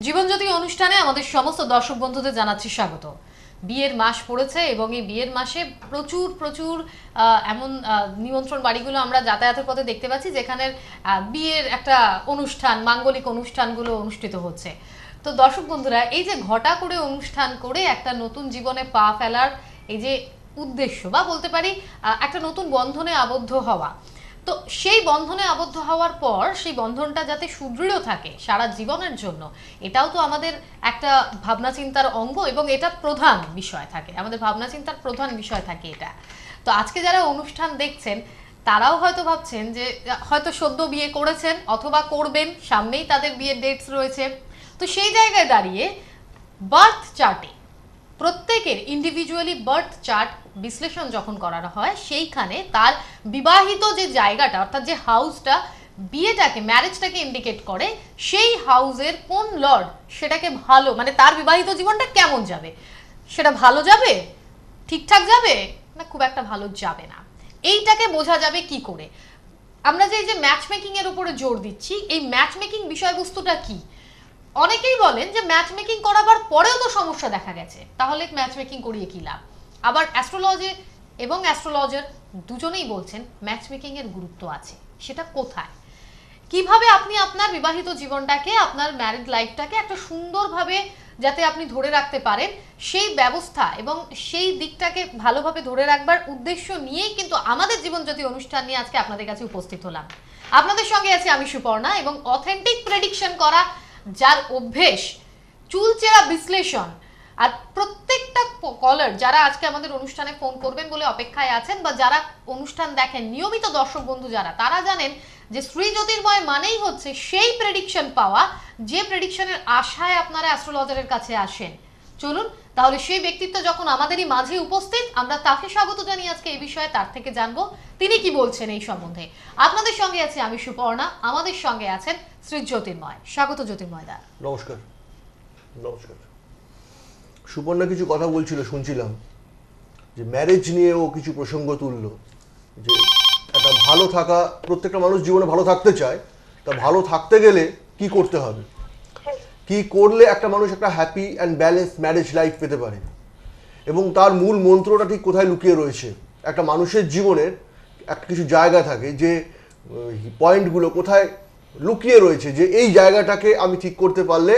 জীবনজ্যোতি অনুষ্ঠানে আমাদের সমস্ত দর্শক বন্ধুদের জানাচ্ছি স্বাগত। বিয়ের মাস পড়েছে এবং এই বিয়ের মাসে প্রচুর প্রচুর এমন নিমন্ত্রণ বাড়িগুলো আমরা যাতায়াতের পথে দেখতে পাচ্ছি যেখানে বিয়ের একটা অনুষ্ঠান, মাঙ্গলিক অনুষ্ঠানগুলো অনুষ্ঠিত হচ্ছে। তো দর্শক বন্ধুরা, এই যে ঘটা করে অনুষ্ঠান করে একটা নতুন জীবনে পা ফেলার এই যে উদ্দেশ্য, বা বলতে পারি একটা নতুন বন্ধনে আবদ্ধ হওয়া, তো সেই বন্ধনে আবদ্ধ হওয়ার পর সেই বন্ধনটা যাতে সুদৃঢ় থাকে সারা জীবনের জন্য, এটাও তো আমাদের একটা ভাবনা চিন্তার অঙ্গ এবং এটা প্রধান বিষয় থাকে, আমাদের ভাবনা চিন্তার প্রধান বিষয় থাকে এটা। তো আজকে যারা অনুষ্ঠান দেখছেন তারাও হয়তো ভাবছেন যে হয়তো সদ্য বিয়ে করেছেন অথবা করবেন, সামনেই তাদের বিয়ের ডেটস রয়েছে। তো সেই জায়গায় দাঁড়িয়ে বার্থ চার্টে প্রত্যেকের ইন্ডিভিজুয়ালি বার্থ চার্ট বিশ্লেষণ যখন করা হয়, সেইখানে তার বিবাহিত যে জায়গাটা, অর্থাৎ যে হাউসটা বিয়েটাকে, ম্যারেজটাকে ইন্ডিকেট করে, সেই হাউসের কোন লর্ড সেটাকে ভালো, মানে তার বিবাহিত জীবনটা কেমন যাবে, সেটা ভালো যাবে, ঠিকঠাক যাবে, না খুব একটা ভালো যাবে না, এইটাকে বোঝা যাবে কি করে? আমরা যে এই যে ম্যাচ মেকিং এর উপরে জোর দিচ্ছি, এই ম্যাচ মেকিং বিষয়বস্তুটা কি? অনেকেই বলেন যে ম্যাচ মেকিং করাবার পরেও তো সমস্যা দেখা গেছে, তাহলে ম্যাচ মেকিং করিয়ে কি লাভ? আবার অ্যাস্ট্রোলজি এবং অ্যাস্ট্রোলজার দুজনেই বলছেন ম্যাচ মেকিং এর গুরুত্ব আছে। সেটা কোথায়, কিভাবে আপনি আপনার বিবাহিত জীবনটাকে, আপনার ম্যারিড লাইফটাকে একটা সুন্দরভাবে যাতে আপনি ধরে রাখতে পারেন, সেই ব্যবস্থা এবং সেই দিকটাকে ভালোভাবে ধরে রাখবার উদ্দেশ্য নিয়েই কিন্তু আমাদের জীবনজ্যোতি অনুষ্ঠান নিয়ে আজকে আপনাদের কাছে উপস্থিত হলাম। আপনাদের সঙ্গে আছি আমি সুপর্ণা, এবং অথেন্টিক প্রেডিকশন করা যার অভ্যেস, চুলচেরা বিশ্লেষণ, আর প্রত্যেকটা কলার যারা আজকে আমাদের অনুষ্ঠানে ফোন করবেন বলে অপেক্ষায় আছেন, বা যারা অনুষ্ঠান দেখেন নিয়মিত দর্শক বন্ধু যারা, তারা জানেন যে শ্রী জ্যোতির্ময় মানেই হচ্ছে সেই প্রেডিকশন পাওয়া, যে প্রেডিকশনের আশায় আপনারা অ্যাস্ট্রোলজারের কাছে আসেন। চলুন তাহলে সেই ব্যক্তিত্ব যখন আমাদেরই মাঝে উপস্থিত, আমরা তাকে স্বাগত জানিয়ে আজকে এই বিষয়ে তার থেকে জানবো তিনি কি বলছেন এই সম্বন্ধে। আপনাদের সঙ্গে আছি আমি সুপর্ণা, আমাদের সঙ্গে আছেন শ্রী জ্যোতির্ময়। স্বাগত জ্যোতির্ময় দা। নমস্কার। নমস্কার। সুপর্ণা কিছু কথা বলছিল, শুনছিলাম যে ম্যারেজ নিয়েও কিছু প্রসঙ্গ তুললো, যে একটা ভালো থাকা, প্রত্যেকটা মানুষ জীবনে ভালো থাকতে চায়, তা ভালো থাকতে গেলে কি করতে হবে, কি করলে একটা মানুষ একটা happy and balance marriage life পেতে পারে, এবং তার মূল মন্ত্রটা ঠিক কোথায় লুকিয়ে রয়েছে। একটা মানুষের জীবনের একটা কিছু জায়গা থাকে, যে পয়েন্টগুলো কোথায় লুকিয়ে রয়েছে, যে এই জায়গাটাকে আমি ঠিক করতে পারলে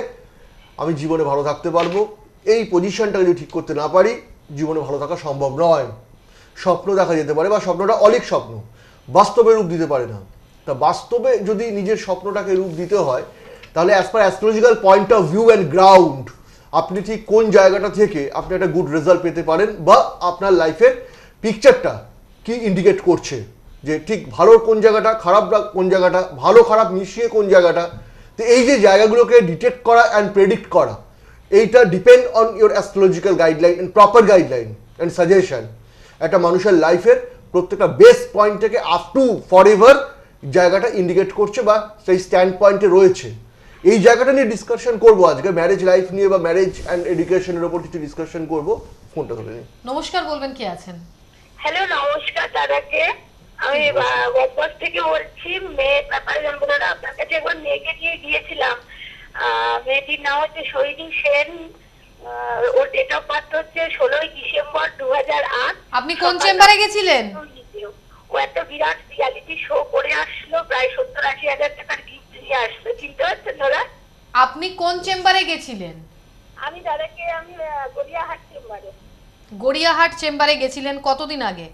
আমি জীবনে ভালো থাকতে পারবো, এই পজিশনটাকে যদি ঠিক করতে না পারি জীবনে ভালো থাকা সম্ভব নয়। স্বপ্ন দেখা যেতে পারে, বা স্বপ্নটা অলিক স্বপ্ন, বাস্তবে রূপ দিতে পারে না। তা বাস্তবে যদি নিজের স্বপ্নটাকে রূপ দিতে হয়, তাহলে as per astrological point of view and ground আপনি ঠিক কোন জায়গাটা থেকে আপনি একটা গুড রেজাল্ট পেতে পারেন, বা আপনার লাইফের পিকচারটা কি ইন্ডিকেট করছে, যে ঠিক ভালো কোন জায়গাটা, খারাপ কোন জায়গাটা, ভালো খারাপ মিশিয়ে কোন জায়গাটা। তো এই যে জায়গাগুলোকে ডিটেক্ট করা অ্যান্ড প্রেডিক্ট করা, এইটা depend on your astrological guideline and proper guideline and suggestion. একটা মানুষের লাইফের প্রত্যেকটা বেস পয়েন্ট থেকে আপ টু ফর এভার জায়গাটা ইন্ডিকেট করছে, বা সেই স্ট্যান্ড পয়েন্টে রয়েছে। এই জায়গাটা নিয়ে ডিসকাশন করবো আজকে, ম্যারেজ লাইফ নিয়ে বা ম্যারেজ অ্যান্ড এডুকেশনের ওপর কিছু ডিসকাশন করবো। ফোনটা ধরে নিন। নমস্কার, বলবেন কে আছেন? হ্যালো, নমস্কার দাদাকে। আমি বকবাস থেকে বলছি। মেয়ের ব্যাপারে জানবো দাদা, আপনার কাছে একবার মেয়েকে নিয়ে গিয়েছিলাম। মেয়েটির নাম হচ্ছে সৈনী সেন। ওর ডেট অফ বার্থ হচ্ছে 16ই ডিসেম্বর 2008। আপনি কোন চেম্বারে গেছিলেন? ও একটা বিরাট রিয়ালিটি শো করে আসলো, প্রায় 70-80 হাজার টাকার গিফট নিয়ে আসলো। চিনতে পারছেন দাদা? আপনি কোন চেম্বারে গেছিলেন? আমি দাদাকে গড়িয়াহাট চেম্বারে। গড়িয়াহাট চেম্বারে গেছিলেন কতদিন আগে?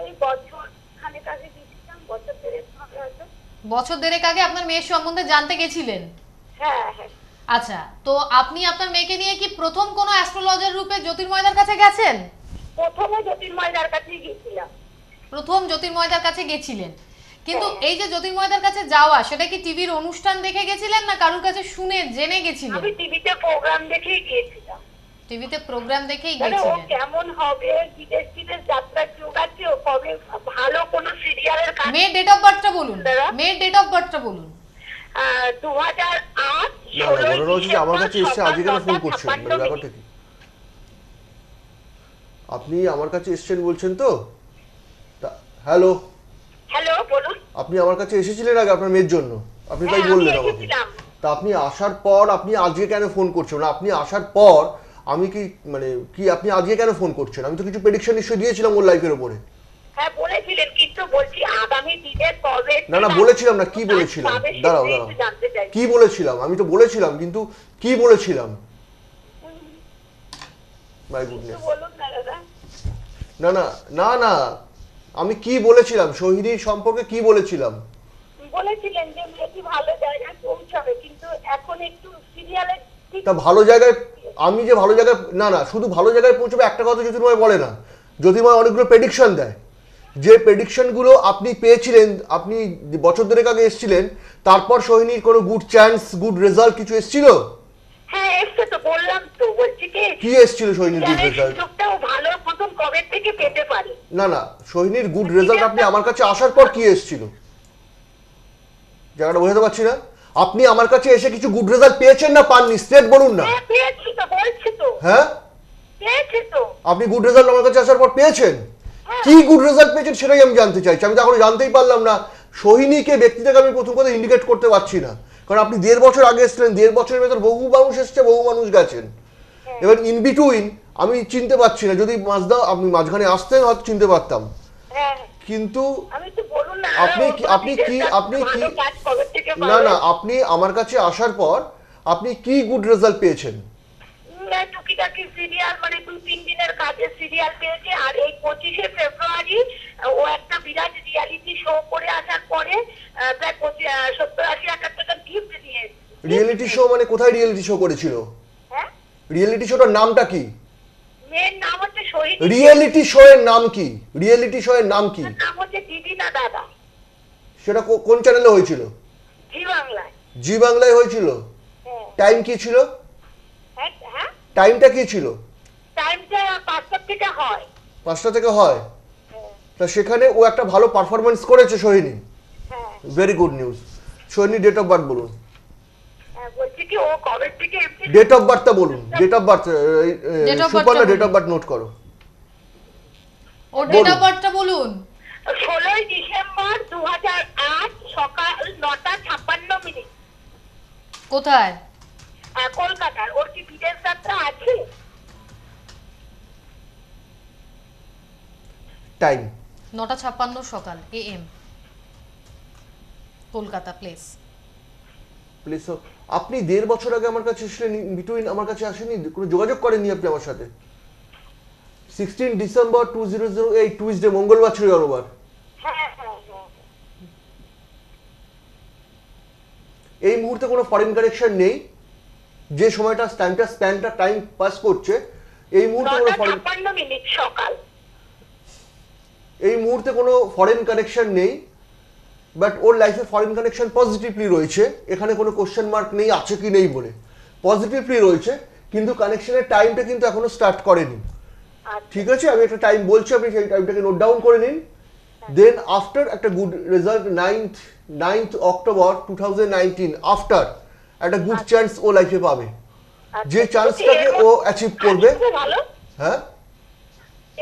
এই বছর খানেক আগে গিয়েছিলাম, বছর দেড়েক হবে হয়তো। বছর দেড়েক আগে আপনার মেয়ের সম্বন্ধে জানতে গেছিলেন? হ্যাঁ হ্যাঁ। আচ্ছা, তো আপনি আপনার মেয়েকে নিয়ে কি প্রথম কোনো অ্যাস্ট্রোলজার রূপে জ্যোতির্ময়দার কাছে গেছেন? প্রথমে জ্যোতির্ময়দার কাছেই গিয়েছিলাম। প্রথম জ্যোতির্ময়দার কাছে গেছিলেন, কিন্তু এই যে জ্যোতির্ময়দার কাছে যাওয়া, সেটা কি টিভির অনুষ্ঠান দেখে গেছিলেন, না কারোর কাছে শুনে জেনে গেছিলেন? আমি টিভিতে প্রোগ্রাম দেখেই গিয়েছিলাম। টিভিতে প্রোগ্রাম দেখেই মানে ও গেছিলেন? কেমন হবে, বিদেশ বিদেশ যাত্রার যোগ আছে, ও কবে ভালো কোন সিরিয়ালের কাজ। মেয়ের ডেট অফ বার্থটা বলুন, মেয়ের ডেট অফ বার্থটা বলুন। 2008। না না, ঘটনা হচ্ছে যে আমার কাছে এসে আজকে কেন ফোন করছেন, মানে ব্যাপারটা কি? আপনি আমার কাছে এসেছেন বলছেন তো? হ্যালো বলুন। আপনি আমার কাছে এসেছিলেন আগে আপনার মেয়ের জন্য, আপনি তাই বললেন আমাকে। তা আপনি আসার পর আপনি আজকে কেন ফোন করছেন না? আপনি আসার পর আমি কি মানে কি আপনি আজকে কেন ফোন করছেন? আমি তো কিছু প্রেডিকশন নিশ্চয়ই দিয়েছিলাম ওর লাইফের উপরে। হ্যাঁ বলেছিলেন, কিন্তু বলছি আগামী দিনে কবে না না বলেছিলাম না, কি বলেছিলাম? দাঁড়াও দাঁড়াও, জানতে চাই। কি বলেছিলাম? আমি তো বলেছিলাম, কিন্তু কি বলেছিলাম? My goodness. বলুন না দাদা। না না না না, আমি কি বলেছিলাম সোহিনীর সম্পর্কে, কি বলেছিলাম? বলেছিলেন যে মেয়েটি ভালো জায়গায় পৌঁছাবে, কিন্তু এখন একটু সিরিয়ালের তা ভালো জায়গায়, আমি যে ভালো জায়গায়, না না শুধু ভালো জায়গায় পৌঁছবে একটা কথা জ্যোতির্ময় বলে না। জ্যোতির্ময় অনেকগুলো প্রেডিকশন দেয়, যে প্রেডিকশনগুলো আপনি পেয়েছিলেন, আপনি বছর দেড়েক আগে এসেছিলেন, তারপর সোহিনীর কোনো গুড চান্স, গুড রেজাল্ট কিছু এসেছিল? হ্যাঁ এসছে তো, বললাম তো, বলছি কি এসেছিল সোহিনীর গুড রেজাল্ট? সুযোগটাও ভালো মতন কবে থেকে পেতে পারি। না না, সোহিনীর গুড রেজাল্ট আপনি আমার কাছে আসার পর কি এসেছিল? জায়গাটা বোঝাতে পারছি না। আপনি আমার কাছে এসে কিছু গুড রেজাল্ট পেয়েছেন না পাননি? স্ট্রেট বলুন না। হ্যাঁ পেয়েছি তো, বলছি তো। হ্যাঁ পেয়েছি তো। আপনি গুড রেজাল্ট আমার কাছে আসার পর পেয়েছেন? কি গুড রেজাল্ট পেয়েছেন সেটাই আমি জানতে চাইছি। আমি তো এখনো জানতেই পারলাম না। সোহিনীকে ব্যক্তিটাকে আমি প্রথম কথা ইন্ডিকেট করতে পারছি না, কারণ আপনি 1.5 বছর আগে এসেছিলেন, 1.5 বছরের ভেতর বহু মানুষ এসছে, বহু মানুষ গেছেন। এবার ইন বিটুইন আমি চিনতে পারছি না। যদি মাঝদা আপনি মাঝখানে আসতেন হয়তো চিনতে পারতাম, হ্যাঁ কিন্তু আমি তো বলুন না। আপনি কি না না, আপনি আমার কাছে আসার পর আপনি কি গুড রেজাল্ট পেয়েছেন? টুকিটাকি সিরিয়াল, মানে 2-3 দিনের কাজে সিরিয়াল পেয়েছে। আর এই 25শে ফেব্রুয়ারি ও একটা বিরাট রিয়ালিটি শো করে আসার পরে প্রায় 70-80 টাকা গিফট দিয়ে। রিয়েলিটি শো মানে কোথায় রিয়েলিটি শো করেছিল? হ্যাঁ রিয়েলিটি শোটার নামটা কি? মেয়ের নাম হচ্ছে শহীদ। রিয়েলিটি শো এর নাম কি? রিয়েলিটি শো এর নাম কি? নাম হচ্ছে দিদি না দাদা। সেটা কোন চ্যানেলে হয়েছিল? জি বাংলায়। জি বাংলায় হয়েছিল। হ্যাঁ টাইম কি ছিল? হ্যাঁ হ্যাঁ টাইমটা কি ছিল? টাইমটা 5টা থেকে হয়। 5টা থেকে হয়। হ্যাঁ তা সেখানে ও একটা ভালো পারফরমেন্স করেছে সোহিনী। হ্যাঁ very good news. Sohini date of birth বলুন। বলছি কি ও কবে থেকে ডেট অফ বার্থটা বলুন। Date of birth Suparna, date of birth note করো। ওর ডেট অফ বার্থটা বলুন। 16ই ডিসেম্বর 2008 সকাল 9:56। কোথায়? কলকাতার। ওর কি বিদেশ যাত্রা আছে? টাইম 9:56 সকাল AM, কলকাতা প্লেস। প্লিজ। আপনি 1.5 বছর আগে আমার কাছে এসেছিলেন, বিটুইন আমার কাছে আসেনি, কোনো যোগাযোগ করেননি আপনি আমার সাথে। 16 ডিসেম্বর 2008 টুইসডে, মঙ্গলবার ছিল রবিবার। হ্যাঁ হ্যাঁ হ্যাঁ। এই মুহূর্তে কোনো ফরেন কানেকশন নেই। যে সময়টা স্প্যানটা টাইম পাস করছে, এই মুহূর্তে কোনো ফরেন 9:56 সকাল। এই মুহূর্তে কোনো ফরেন কানেকশন নেই, বাট ওর লাইফে ফরেন কানেকশন পজিটিভলি রয়েছে। এখানে কোনো কোশ্চেন মার্ক নেই আছে কি নেই বলে, পজিটিভলি রয়েছে, কিন্তু কানেকশনের টাইমটা কিন্তু এখনো স্টার্ট করেনি। ঠিক আছে, আমি একটা টাইম বলছি, আপনি সেই টাইমটাকে নোট ডাউন করে নিন। দেন আফটার একটা good result 9th October 2019, after একটা গুড চান্স ও লাইফে পাবে। যে চান্সটাকে ও অ্যাচিভ করবে। ভালো। হ্যাঁ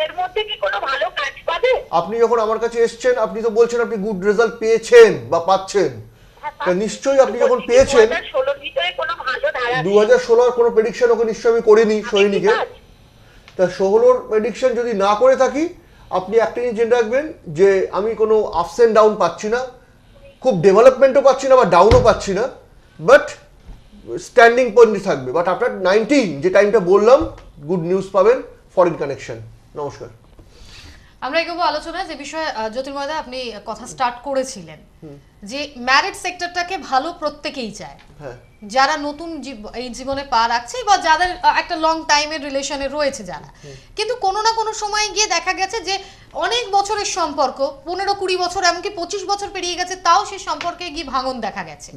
এর মধ্যে কি কোনো ভালো কাজ পাবে? আপনি যখন আমার কাছে এসেছেন, আপনি তো বলছেন আপনি গুড রেজাল্ট পেয়েছেন বা পাচ্ছেন। তা নিশ্চয়ই আপনি যখন পেয়েছেন, 2016 এর ভিতরে কোনো ভালো ধারা 2016 কোনো প্রেডিকশন ওকে নিশ্চয়ই আমি করিনি সোহিনীকে। তা 16 প্রেডিকশন যদি না করে থাকি, আপনি একটা জিনিস জেনে রাখবেন যে আমি কোনো আপস এন্ড ডাউন পাচ্ছি না, খুব ডেভেলপমেন্টও পাচ্ছি না বা ডাউনও পাচ্ছি না, বাট স্ট্যান্ডিং পয়েন্টে থাকবে। বাট আপনার 19 যে টাইমটা বললাম, গুড নিউজ পাবেন, ফরেন কানেকশন। নমস্কার। আমরা এগোবো আলোচনা যে বিষয়ে জ্যোতির্ময়দা আপনি কথা স্টার্ট করেছিলেন, যে ম্যারিড সেক্টরটাকে ভালো প্রত্যেকেই চায়। হ্যাঁ, যারা নতুন এই জীবনে পা রাখছে বা যাদের একটা লং টাইমের রিলেশনে রয়েছে যারা, কিন্তু কোনো না কোনো সময় গিয়ে দেখা গেছে যে অনেক বছরের সম্পর্ক, 15-20 বছর, এমনকি 25 বছর পেরিয়ে গেছে, তাও সেই সম্পর্কে গিয়ে ভাঙন দেখা গেছে।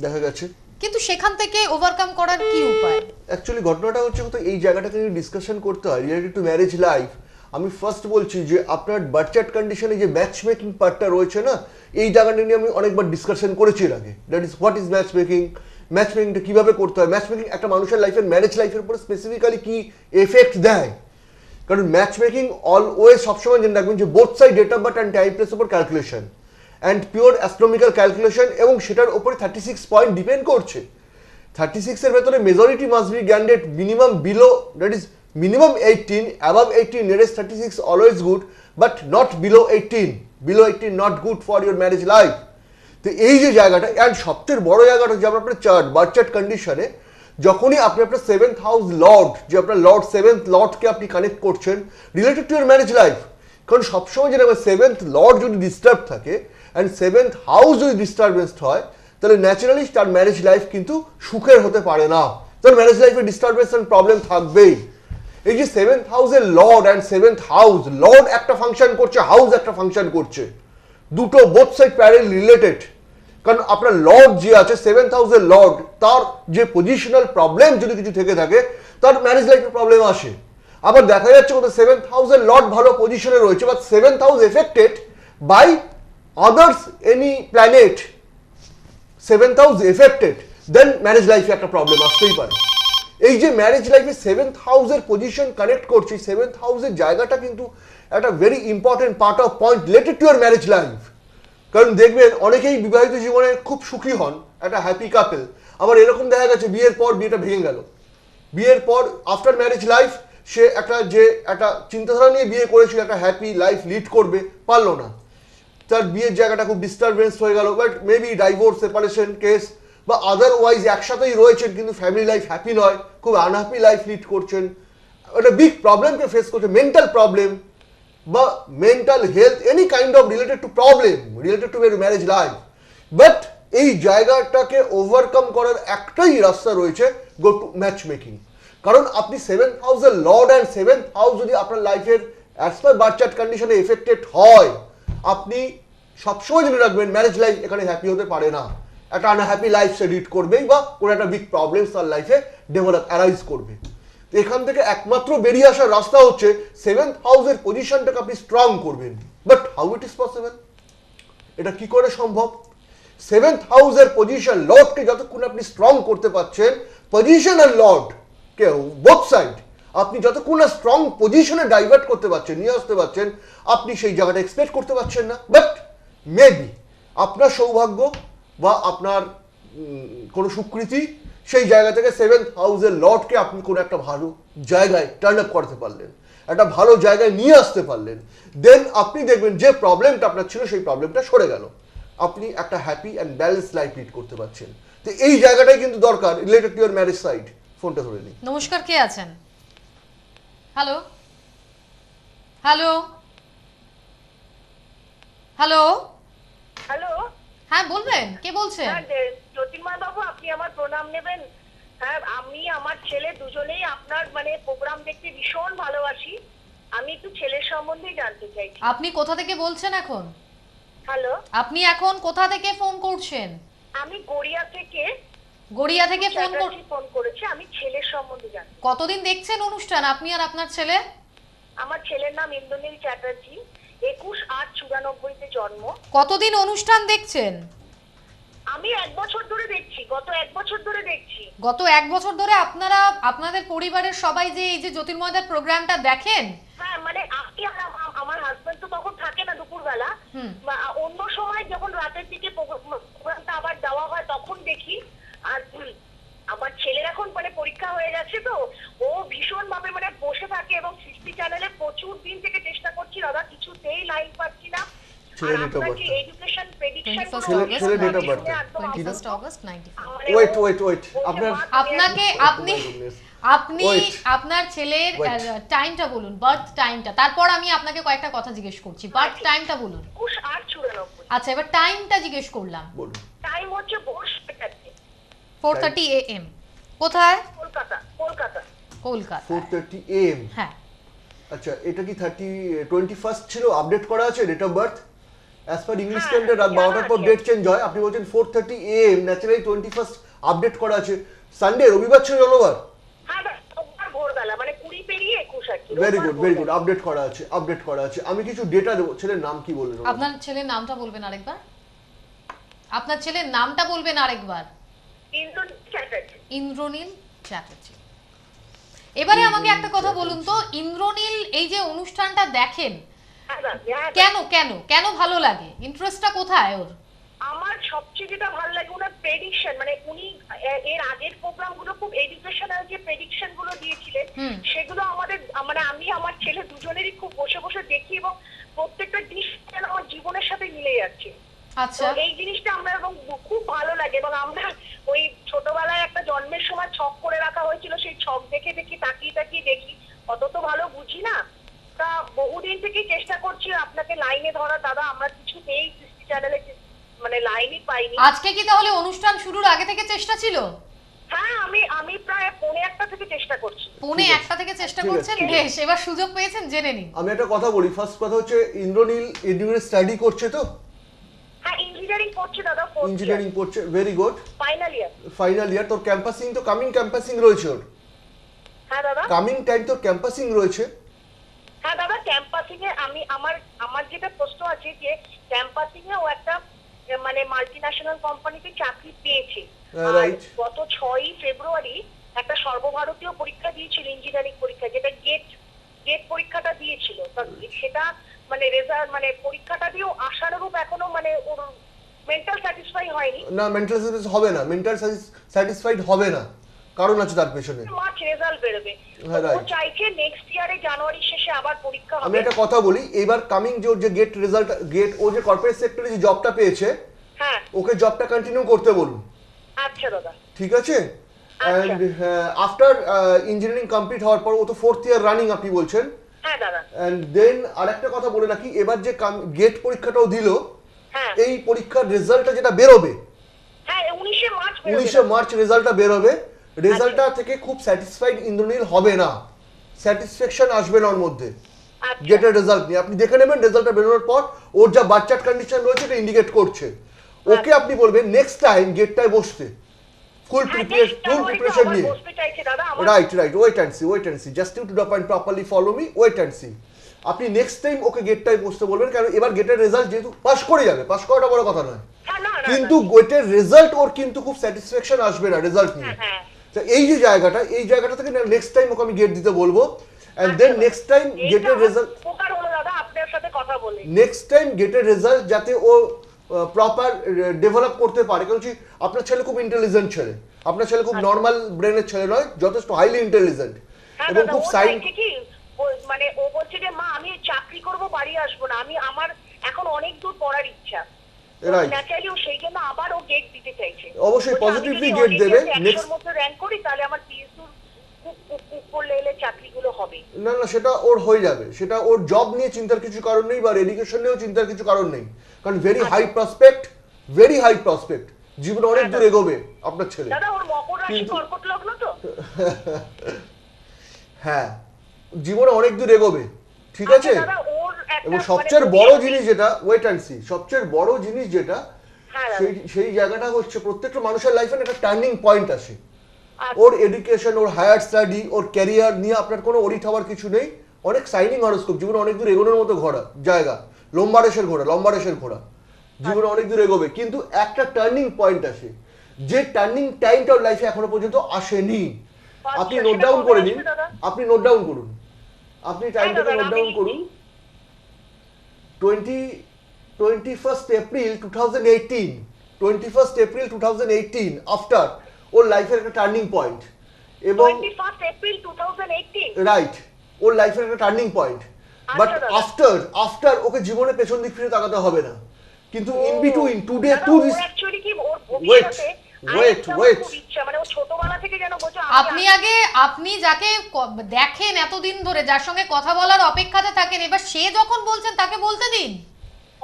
কিন্তু সেখান থেকে ওভারকাম করার কি উপায়? অ্যাকচুয়ালি ঘটনাটা হচ্ছে তো এই জায়গাটাকে নিয়ে ডিসকাশন করতে হয় রিলেটেড টু ম্যারেজ লাইফ। আমি ফার্স্ট বলছি যে আপনার বার্থ কন্ডিশনে যে ম্যাচ মেকিং পার্টটা রয়েছে না, এই জায়গাটা নিয়ে আমি অনেকবার ডিসকাশন করেছি এর আগে। That is what is match making, match মেকিংটা কীভাবে করতে হয়, ম্যাচ মেকিং একটা মানুষের লাইফের ম্যারেজ লাইফের উপরে স্পেসিফিক্যালি কী এফেক্ট দেয়। কারণ ম্যাচ মেকিং অলওয়েজ সবসময় জেনে রাখবেন যে both side date of birth and time place উপর calculation and pure astronomical calculation, এবং সেটার উপরে 36 পয়েন্ট ডিপেন্ড করছে। 36 এর ভেতরে majority must be গ্র্যান্ডেড minimum below, that is minimum 18, above 18 nearest 36 always good, but not below 18. Below 18 not good for your marriage life. তো এই যে জায়গাটা, অ্যান্ড সবচেয়ে বড় জায়গাটা যে আপনার চার্ট, বার্থ চার্ট কন্ডিশনে যখনই আপনি আপনার 7th হাউস লর্ড, যে আপনার লর্ড 7th লর্ডকে আপনি কানেক্ট করছেন related to year marriage life, কারণ সবসময় যেটা 7th লর্ড যদি ডিস্টার্ব থাকে অ্যান্ড 7th হাউস যদি ডিস্টারবেন্সড হয়, তাহলে ন্যাচারালি তার ম্যারেজ লাইফ কিন্তু সুখের হতে পারে না, তার ম্যারেজ লাইফে ডিস্টারবেন্স অ্যান্ড প্রবলেম থাকবেই। এই যে 7th হাউসের Lord and 7th house, Lord একটা ফাংশন করছে, হাউস একটা ফাংশন করছে, দুটো বোথ সাইড প্যারেল রিলেটেড। কারণ আপনার লর্ড যে আছে 7th হাউসের লর্ড, তার যে পজিশনাল প্রবলেম যদি কিছু থেকে থাকে, তার ম্যারেজ লাইফে প্রবলেম আসে। আবার দেখা যাচ্ছে কোথাও 7th হাউসের লর্ড ভালো পজিশনে রয়েছে, but 7th house affected by others any planet, 7th house affected, then marriage লাইফে একটা প্রবলেম আসতেই পারে। এই যে ম্যারেজ লাইফে 7th হাউসের পজিশন কানেক্ট করছি, 7th হাউসের জায়গাটা কিন্তু একটা very important part of point related to year marriage life. কারণ দেখবেন অনেকেই বিবাহিত জীবনে খুব সুখী হন, একটা হ্যাপি কাপেল, আবার এরকম দেখা গেছে বিয়ের পর বিয়েটা ভেঙে গেল, বিয়ের পর আফটার ম্যারেজ লাইফ সে একটা চিন্তাধারা নিয়ে বিয়ে করেছিল, একটা হ্যাপি লাইফ লিড করবে, পারলো না, তার বিয়ের জায়গাটা খুব ডিস্টারবেন্স হয়ে গেল, but maybe divorce, separation case বা আদারওয়াইজ একসাথেই রয়েছেন কিন্তু ফ্যামিলি লাইফ হ্যাপি নয়, খুব আনহ্যাপি লাইফ লিড করছেন, একটা বিগ প্রবলেমকে ফেস করছে, মেন্টাল প্রবলেম বা mental health, any kind of related to problem related two year marriage life. But এই জায়গাটাকে ওভারকাম করার একটাই রাস্তা রয়েছে, গো টু ম্যাচ মেকিং। কারণ আপনি 7th হাউসের লর্ড অ্যান্ড 7th হাউস যদি আপনার লাইফের অ্যাজ পার বার্থ চার্ট কন্ডিশনে এফেক্টেড হয়, আপনি সবসময় জেনে রাখবেন ম্যারেজ লাইফ এখানে হ্যাপি হতে পারে না, একটা আনহ্যাপি লাইফ সে লিড করবেই বা কোনো একটা বিগ প্রবলেম তার লাইফে ডেভেলপ অ্যারাইজ করবে। তো এখান থেকে একমাত্র বেরিয়ে আসার রাস্তা হচ্ছে 7th হাউসের পজিশনটাকে আপনি স্ট্রং করবেন। But how it is possible, এটা কি করে সম্ভব? 7th হাউসের পজিশন লর্ডকে যতক্ষণ আপনি স্ট্রং করতে পারছেন, পজিশন আর লর্ড কেউ বোথ সাইড আপনি যতক্ষণ না স্ট্রং পজিশনে ডাইভার্ট করতে পারছেন, নিয়ে আসতে পারছেন, আপনি সেই জায়গাটা এক্সপেক্ট করতে পারছেন না। বাট মেবি আপনার সৌভাগ্য বা আপনার কোনো স্বীকৃতি, সেই জায়গা থেকে 7th হাউসের লর্ডকে আপনি কোনো একটা ভালো জায়গায় টার্ন আপ করতে পারলেন, একটা ভালো জায়গায় নিয়ে আসতে পারলেন, দেন আপনি দেখবেন যে প্রবলেমটা আপনার ছিল সেই প্রবলেমটা সরে গেল, আপনি একটা happy and balance life lead করতে পারছেন। তো এই জায়গাটাই কিন্তু দরকার related to year marriage side. ফোনটা ধরে নিই। নমস্কার, কে আছেন? হ্যালো হ্যালো হ্যালো হ্যালো, হ্যাঁ বলবেন, কে বলছেন? জ্যোতির্ময় বাবু, আপনি আমার প্রণাম নেবেন। হ্যাঁ, আমি আমার ছেলে দুজনেই আপনার প্রোগ্রাম দেখতে ভীষণ ভালোবাসি। আমি একটু ছেলের সম্বন্ধে জানতে চাইছি। আপনি কোথা থেকে বলছেন এখন? হ্যালো, আপনি এখন কোথা থেকে ফোন করছেন? আমি গড়িয়া থেকে ফোন করেছি। আমি ছেলের সম্বন্ধে জানতে। কতদিন দেখছেন অনুষ্ঠান আপনি আর আপনার ছেলে? আমার ছেলের নাম ইন্দ্রনীল চ্যাটার্জি, 21/8/94 জন্ম। কতদিন অনুষ্ঠান দেখছেন? আমি 1 বছর ধরে দেখছি, গত 1 বছর ধরে দেখছি। গত 1 বছর ধরে আপনারা আপনাদের পরিবারের সবাই যে এই যে জ্যোতির্ময়দার প্রোগ্রামটা দেখেন? হ্যাঁ, আমার হাজবেন্ড তো তখন থাকে না দুপুরবেলা, অন্য সময় যখন রাতের দিকে প্রোগ্রামটা আবার দেওয়া হয় তখন দেখি। আর আমার ছেলের এখন পরীক্ষা হয়ে গেছে, তো ও ভীষণ ভাবে বসে থাকে এবং সৃষ্টি চ্যানেলে প্রচুর দিন থেকে চেষ্টা করছি, দাদা কিছুতেই লাইন পাচ্ছি না। আর আপনাকে এডুকেশন প্রেডিকশন আপনার ছেলের টাইমটা বলুন, বার্থ টাইমটা, তারপর আমি আপনাকে কয়েকটা কথা জিজ্ঞেস করছি। বার্থ টাইমটা বলুন। 21/8/94। আচ্ছা, এবার টাইমটা জিজ্ঞেস করলাম। বলুন। টাইম হচ্ছে ভোর 4:30 AM। কোথায়? কলকাতা। কলকাতা 4:30 AM। হ্যাঁ। আচ্ছা, এটা কি 21st ছিল? আপডেট করা আছে date of birth as per English standard. রাত 12টার পর ডেট চেঞ্জ হয়। আপনি বলছেন 4:30 AM, ন্যাচারালি 21st আপডেট করা আছে। সানডে, রবিবার ছিল জন্মবার? হ্যাঁ, ভোরবেলা 20 পেরিয়ে 21 আর কি। ভেরি গুড, আপডেট করা আছে। আমি কিছু ডেটা দেবো। ছেলের নাম কি বললেন? আপনার ছেলের নামটা বলবেন আরেকবার? ইন্দ্রনীল চ্যাটার্জি। এবারে আমাকে একটা কথা বলুন তো, ইন্দ্রনীল এই যে অনুষ্ঠানটা দেখেন, কেন ভালো লাগে? ইন্টারেস্টটা কোথায় ওর? আমার আমার সবচেয়ে যেটা ভালো লাগে ওনার প্রেডিকশন, মানে উনি এর আগের প্রোগ্রাম গুলো খুব এডুকেশনাল যে প্রেডিকশন গুলো দিয়েছিলেন সেগুলো আমাদের মানে আমি আমার ছেলে দুজনেরই খুব বসে বসে দেখি এবং প্রত্যেকটা ডিসিশন আমার জীবনের সাথে মিলে যাচ্ছে। আচ্ছা, তো এই জিনিসটা আমরা এবং খুব ভালো লাগে এবং আমরা ওই ছোটবেলায় একটা জন্মের সময় ছক করে রাখা হয়েছিল, সেই ছক দেখে দেখি তাকিয়ে তাকিয়ে দেখি, অত তো ভালো বুঝি না। তা বহুদিন থেকে চেষ্টা করছি আপনাকে লাইনে ধরা দাদা, আমরা কিছুতেই সৃষ্টি চ্যানেলে মানে লাইনই পাইনি। আজকে কি তাহলে অনুষ্ঠান শুরুর আগে থেকে চেষ্টা ছিল? হ্যাঁ, আমি প্রায় 1:45 থেকে চেষ্টা করছি। 1:45 থেকে চেষ্টা ঠিক আছে, করছেন, ঠিক আছে। বেশ, এবার সুযোগ পেয়েছেন, জেনে নিন। আমি একটা কথা বলি, ফার্স্ট কথা হচ্ছে ইন্দ্রনীল ইঞ্জিনিয়ারিং স্টাডি করছে তো? হ্যাঁ, ইঞ্জিনিয়ারিং করছি দাদা, ইঞ্জিনিয়ারিং করছে, very good. Final year. Final year, তোর ক্যাম্পাসিং তো কামিং ক্যাম্পাসিং রয়েছে ওর? হ্যাঁ দাদা। কামিং টাইম তোর ক্যাম্পাসিং রয়েছে? হ্যাঁ দাদা, ক্যাম্পাসিং এ আমি আমার যেটা প্রশ্ন আছে যে ক্যাম্পাসিং এ ও একটা মানে মাল্টিন্যাশনাল কোম্পানিতে চাকরি পেয়েছে। আর রাইট। গত 6ই ফেব্রুয়ারি একটা সর্বভারতীয় পরীক্ষা দিয়েছিল, ইঞ্জিনিয়ারিং পরীক্ষা, যেটা গেট পরীক্ষাটা দিয়েছিল। সেটা মানে রেজাল্ট মানে পরীক্ষাটা দিয়েও আশানুরূপ এখনো মানে ওর মেন্টাল স্যাটিসফাই হয়নি। না, মেন্টাল স্যাটিসফাইড হবে না, মেন্টাল স্যাটিসফাইড হবে না, কারণ আছে তার পেছনে। মার্চ রেজাল্ট বেরোবে, হ্যাঁ, ও right. চাইছে নেক্সট ইয়ারে জানুয়ারি শেষে আবার পরীক্ষা আমি হবে। একটা কথা বলি, এবার কামিং যে গেট রেজাল্ট, ও যে কর্পোরেট সেক্টরে যে জবটা পেয়েছে, হ্যাঁ। ওকে জবটা কন্টিনিউ করতে বলুন, আচ্ছা দাদা। ঠিক আছে? অ্যান্ড আফটার ইঞ্জিনিয়ারিং কমপ্লিট হওয়ার পর, ও তো 4th ইয়ার রানিং আপনি বলছেন। হ্যাঁ দাদা। অ্যান্ড দেন আরেকটা কথা বলে রাখি, এবার যে গেট পরীক্ষাটাও দিল, হ্যাঁ। এই পরীক্ষার রেজাল্টটা যেটা বেরোবে, হ্যাঁ, 19শে মার্চ বেরোবে। 19শে মার্চ রেজাল্টটা বেরোবে, রেজাল্টটা থেকে খুব স্যাটিসফাইড ইন্দ্রনীল হবে না, স্যাটিসফ্যাকশন আসবে না ওর মধ্যে আচ্ছা। গেটের রেজাল্ট নিয়ে। আপনি দেখে নেবেন রেজাল্টটা বেরোনোর পর ওর যা বাচ্চার কন্ডিশন রয়েছে এটা ইন্ডিকেট করছে। ওকে আপনি বলবেন নেক্সট টাইম গেটটায় বসতে, ফুল প্রিপারেশন নিয়ে। Right, wait and see, just to the point, properly follow me, wait and see. আপনি নেক্সট টাইম ওকে গেটটায় বসতে বলবেন, কারণ এবার গেটের রেজাল্ট যেহেতু পাস করে যাবে, পাস করাটা বড় কথা নয়, কিন্তু গেটের রেজাল্ট ওর কিন্তু খুব স্যাটিসফ্যাকশন আসবে না রেজাল্ট নিয়ে। তো এই যে জায়গাটা থেকে নেক্সট টাইম ওকে আমি গেট দিতে বলবো, এন্ড দেন নেক্সট টাইম গেটের রেজাল্ট, উপকার হলো দাদা আপনার সাথে কথা বলে। নেক্সট টাইম গেটের রেজাল্ট যাতে ও প্রপার ডেভেলপ করতে পারে, কারণ আপনার ছেলে খুব ইন্টেলিজেন্ট ছেলে, আপনার ছেলে খুব নর্মাল ব্রেনের ছেলে নয়, যথেষ্ট হাইলি ইন্টেলিজেন্ট এবং খুব সাইন। মানে ও বলছে যে মা আমি চাকরি করব, বাড়ি আসবো না, আমার এখন অনেক দূর পড়ার ইচ্ছা। ন্যাচারালি ও সেই জন্য আবার ও গেট দিতে চাইছে। অবশ্যই পজিটিভলি গেট দেবে। নেক্সট মধ্যে র‍্যাঙ্ক করি তাহলে আমার পিএসইউ উপর লেভেলে চাকরিগুলো হবে। না, সেটা ওর হয়ে যাবে, সেটা ওর জব নিয়ে চিন্তার কিছু কারণ নেই, বা এডুকেশন নিয়েও চিন্তার কিছু কারণ নেই, কারণ ভেরি হাই প্রসপেক্ট, জীবনে অনেক দূর এগোবে আপনার ছেলে। দাদা ওর মকর রাশি কর্কট লগ্ন তো? হ্যাঁ, জীবনে অনেক দূর এগোবে, ঠিক আছে? দাদা ওর এবং সবচেয়ে বড় জিনিস যেটা, ওয়েট অ্যান্ড সি, সবচেয়ে বড় জিনিস যেটা, সেই জায়গাটা হচ্ছে প্রত্যেকটা মানুষের লাইফে একটা টার্নিং পয়েন্ট আসে। ওর এডুকেশন, ওর হায়ার স্টাডি, ওর ক্যারিয়ার নিয়ে আপনার কোনো ওরিট হওয়ার কিছু নেই। অনেক সাইনিং হরোস্কোপ, জীবনে অনেক দূর এগোনোর মতো জায়গা, লম্বারেশের ঘোড়া, জীবনে অনেক দূর এগোবে, কিন্তু একটা টার্নিং পয়েন্ট আসে, যে টার্নিং টাইমটা ওর লাইফে এখনো পর্যন্ত আসেনি। আপনি নোট ডাউন করে নিন, আপনি টাইমটাকে নোট ডাউন করুন। 21st April 2018 আফটার ওর লাইফের একটা টার্নিং পয়েন্ট, এবং 21st April 2018 রাইট, ওর লাইফের একটা টার্নিং পয়েন্ট। বাট আফটার ওকে জীবনে পেছন দিক ফিরে তাকাতে হবে না, কিন্তু in between today to this, actually কি ওর ভবিষ্যতে ওয়েট, মানে ও ছোটবেলা থেকে যেন বলছে আপনি যাকে দেখেন এতদিন ধরে, যার সঙ্গে কথা বলার অপেক্ষাতে থাকেন, এবার সে যখন বলছেন তাকে বলতে দিন।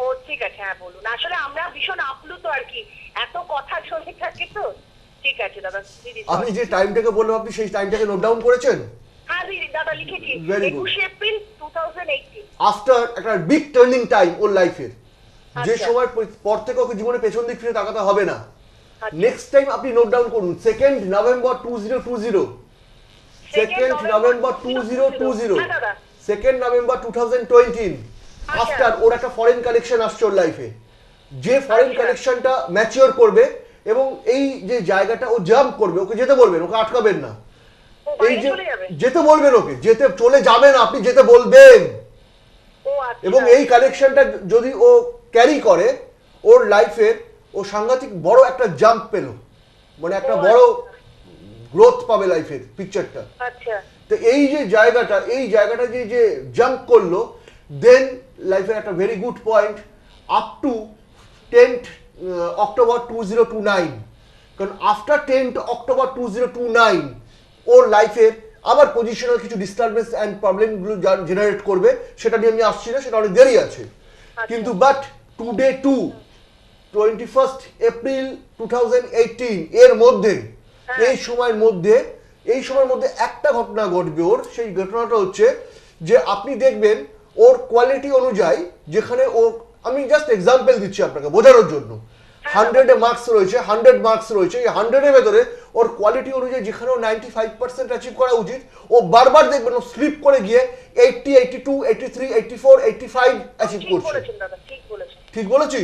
ও ঠিক আছে, হ্যাঁ বলুন। আসলে আমরা ভীষণ আপ্লুত আর কি, এত কথা শুনে থাকি তো। ঠিক আছে দাদা, দিদি আপনি যে টাইমটাকে বললাম, আপনি সেই টাইমটাকে নোট ডাউন করেছেন? হ্যাঁ দিদি, দাদা লিখেছি, Very good. 21 এপ্রিল 2018 আফটার একটা বিগ টার্নিং টাইম ওর লাইফের, যে সময় পর থেকে ওকে জীবনে পেছন দিক ফিরে তাকাতে হবে না। নেক্সট টাইম আপনি নোট ডাউন করুন, 2nd November 2020, 2nd November 2020, 2nd November 2020, after ওর একটা ফরেন কালেকশন আসছে ওর লাইফে, যে ফরেন কালেকশনটা ম্যাচিওর করবে, এবং এই যে জায়গাটা ও জাম্প করবে, ওকে যেতে বলবেন, ওকে আটকাবেন না। এই যে যেতে বলবেন, ওকে যেতে, চলে যাবে না, আপনি যেতে বলবেন। এবং এই কালেকশনটা যদি ও ক্যারি করে ওর লাইফে, ও ও সাংঘাতিক বড় একটা জাম্প পেলো, মানে একটা বড় গ্রোথ পাবে লাইফের পিকচারটা। আচ্ছা তো এই যে জায়গাটা যে জাম্প করলো, দেন লাইফের একটা very good point up to 10th October 2029, কারণ আফটার 10th অক্টোবর 2029 ওর লাইফের আবার পজিশনাল কিছু ডিস্টারবেন্স অ্যান্ড প্রবলেমগুলো জেনারেট করবে, সেটা নিয়ে আমি আসছি না, সেটা অনেক দেরি আছে। কিন্তু বাট টুডে 21st এপ্রিল 2018 এর মধ্যে এই সময়ের মধ্যে একটা ঘটনা ঘটবে ওর। সেই ঘটনাটা হচ্ছে যে আপনি দেখবেন ওর কোয়ালিটি অনুযায়ী, যেখানে ও, আমি জাস্ট এক্সাম্পল দিচ্ছি আপনাকে বোঝানোর জন্য, 100 মার্কস রয়েছে, 100 মার্কস রয়েছে, এই 100 এর ভেতরে ওর কোয়ালিটি অনুযায়ী যেখানে ও 95% অ্যাচিভ করা উচিত, ও বারবার দেখবেন ও স্লিপ করে গিয়ে 80, 82, 83, 84, 85 অ্যাচিভ ঠিক করছে। বলেছেন দাদা, ঠিক বলেছেন, ঠিক বলেছি?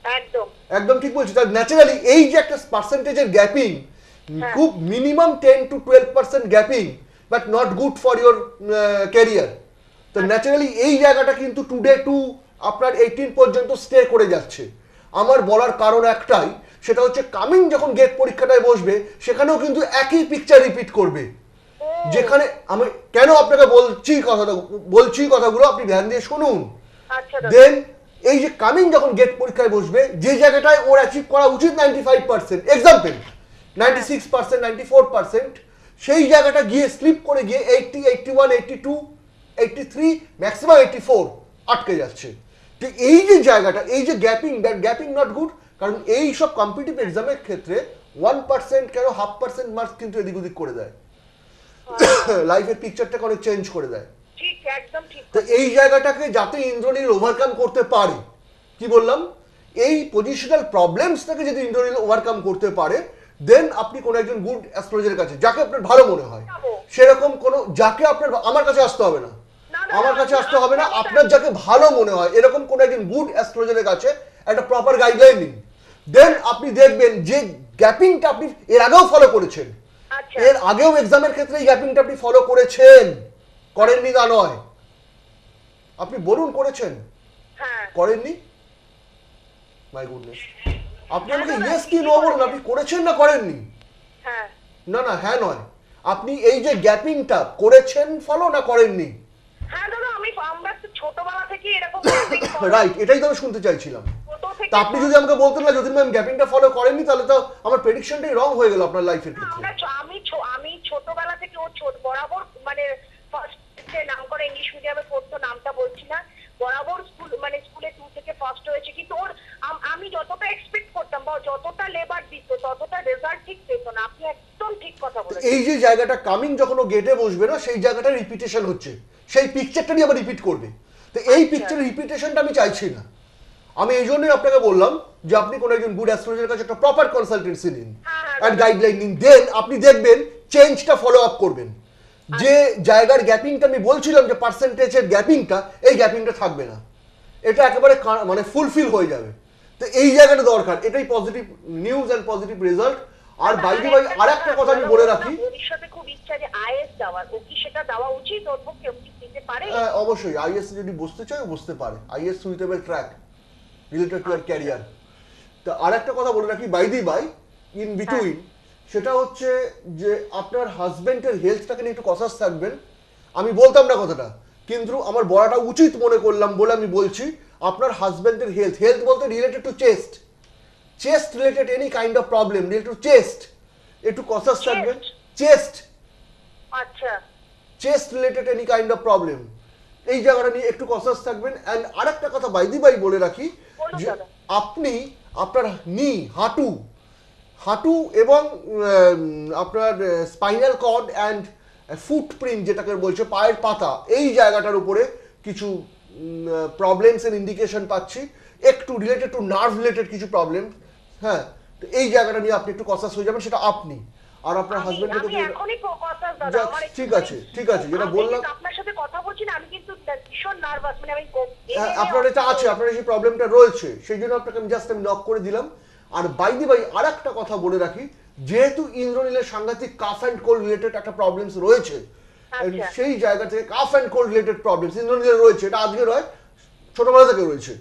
একদম একদম ঠিক বলছি। তার ন্যাচারালি এই যে একটা পার্সেন্টেজের গ্যাপিং, খুব minimum 10 to 12% gapping, but not good for your career. তো ন্যাচারালি এই জায়গাটা কিন্তু টুডে আপনার 18 পর্যন্ত স্টে করে যাচ্ছে। আমার বলার কারণ একটাই, সেটা হচ্ছে কামিং যখন গেট পরীক্ষাটায় বসবে সেখানেও কিন্তু একই পিকচার রিপিট করবে। যেখানে আমি কেন আপনাকে বলছি কথাগুলো আপনি ধ্যান দিয়ে শুনুন। আচ্ছা দাদা, দেন এই যে কামিং যখন গেট পরীক্ষায় বসবে, যে জায়গাটায় ওর অ্যাচিভ করা উচিত 95%, এক্সাম্পল 96%, 94%, সেই জায়গাটা গিয়ে স্লিপ করে গিয়ে 80, 81, 82, 83, ম্যাক্সিমাম 84 আটকে যাচ্ছে। তো এই যে জায়গাটা, এই যে গ্যাপিং নট গুড। কারণ এই সব কম্পিটিটিভ এক্সামের ক্ষেত্রে 1% কেন 0.5% মার্কস কিন্তু এদিক ওদিক করে দেয়, লাইফের পিকচারটাকে অনেক চেঞ্জ করে দেয়। ঠিক, একদম ঠিক। তো এই জায়গাটাকে যাতে ইন্দ্রনীল ওভারকাম করতে পারে, কি বললাম, এই পজিশনাল প্রবলেমসটাকে যদি ইন্দ্রনীল ওভারকাম করতে পারে, দেন আপনি কোনো একজন গুড অ্যাস্ট্রোলজারের কাছে, যাকে আপনার ভালো মনে হয়, সেরকম কোনো, যাকে আপনার, আমার কাছে আসতে হবে না, আমার কাছে আসতে হবে না, আপনার যাকে ভালো মনে হয় এরকম কোনো একজন গুড অ্যাস্ট্রোলজারের কাছে একটা প্রপার গাইডলাইন নিন। দেন আপনি দেখবেন যে গ্যাপিংটা আপনি এর আগেও ফলো করেছেন, আচ্ছা এর আগেও এক্সামের ক্ষেত্রে এই গ্যাপিংটা আপনি ফলো করেছেন, করেননি তা নয়। আপনি বলুন করেছেন, হ্যাঁ করেননি? মাই গুডনেস, আপনি আমাকে ইয়েস কি নো বলুন, আপনি করেছেন না করেননি? হ্যাঁ না না, হ্যাঁ নয়, আপনি এই যে গ্যাপিংটা করেছেন ফলো না করেননি? হ্যাঁ দাদা, আমরা তো ছোটবেলা থেকে এরকম রাইট, এটাই তো আমি শুনতে চাইছিলাম। ছোট থেকে তা আপনি যদি আমাকে বলতেন না যদি ম্যাম গ্যাপিংটা ফলো করেননি, তাহলে তো আমার প্রেডিকশনটাই রং হয়ে গেল আপনার লাইফের ক্ষেত্রে। আমি ছোটবেলা থেকে ও বরাবর, মানে ফার্স্ট যে নাম করে ইংলিশ মিডিয়ামে পড়তো, নামটা বলছি না, বরাবর স্কুলে 2 থেকে ফার্স্ট হয়েছে। কিন্তু ওর আমি যতটা এক্সপেক্ট করতাম বা যতটা লেবার দিত ততটা রেজাল্ট ঠিক পেত না। আপনি একদম ঠিক কথা বলেছেন। এই যে জায়গাটা কামিং যখন ও গেটে বসবে না, সেই জায়গাটা রিপিটেশন হচ্ছে, সেই পিকচারটা নিয়ে আবার রিপিট করবে। তো এই পিকচারের রিপিটেশনটা আমি চাইছি না। আমি এই জন্যই আপনাকে বললাম যে আপনি কোনো একজন গুড অ্যাস্ট্রোলজারের কাছে একটা প্রপার কনসালটেন্সি নিন অ্যান্ড গাইডলাইন নিন, দেন আপনি দেখবেন চেঞ্জটা ফলো আপ করবেন। যে জায়গার গ্যাপিংটা আমি বলছিলাম যে পার্সেন্টেজের গ্যাপিংটা, এই গ্যাপিংটা থাকবে না, এটা একেবারে মানে ফুলফিল হয়ে যাবে। তো এই জায়গাটা দরকার, এটাই positive news and positive result. আর বাইরে আর একটা কথা আমি বলে রাখি, ভবিষ্যতে খুব ইচ্ছা যে আইএস দেওয়ার, ও কি সেটা দেওয়া উচিত? ওর পক্ষে ও কি দিতে পারে? হ্যাঁ অবশ্যই, আইএস যদি বসতে চায় বসতে পারে, is suitable track related to our career. তো আর একটা কথা বলে রাখি বাই ইন বিটুইন, সেটা হচ্ছে যে আপনার হাজবেন্ডের হেলথটাকে নিয়ে একটু কনসাস থাকবেন। আমি বলতাম না কথাটা, কিন্তু আমার বলাটা উচিত মনে করলাম বলে আমি বলছি। আপনার হাজবেন্ডের হেলথ বলতে related to chest related any kind of problem related two chest, একটু কনসাস থাকবেন। আচ্ছা, chest related any kind of problem, এই জায়গাটা নিয়ে একটু কনসাস থাকবেন। অ্যান্ড আরেকটা কথা বাই বলে রাখি, যে আপনি আপনার হাঁটু এবং আপনার স্পাইনাল কর্ড অ্যান্ড ফুটপ্রিন্ট যেটাকে বলছে পায়ের পাতা, এই জায়গাটার উপরে কিছু প্রবলেমস এর ইন্ডিকেশন পাচ্ছি, একটু রিলেটেড টু নার্ভ রিলেটেড কিছু প্রবলেম। হ্যাঁ, তো এই জায়গাটা নিয়ে আপনি একটু কনসাস হয়ে যাবেন, সেটা আপনি আর আপনার হাজবেন্ডের আমি এখনই কনসাস দাদা। আমার ঠিক আছে যেটা বললাম, আপনার সাথে কথা বলছি না, আমি কিন্তু ভীষণ নার্ভাস, মানে আমি আপনার এটা আছে, আপনার সেই প্রবলেমটা রয়েছে, সেই জন্য আপনাকে আমি জাস্ট নক করে দিলাম। আর বাই আর একটা কথা বলে রাখি, যেহেতু ইন্দ্রনীলের সাংঘাতিক কাফ অ্যান্ড কোল্ড রিলেটেড একটা প্রবলেমস রয়েছে, সেই জায়গা থেকে cough and cold related problems ইন্দ্রনীলের রয়েছে, এটা আজকে নয়, ছোটবেলা থেকে রয়েছে।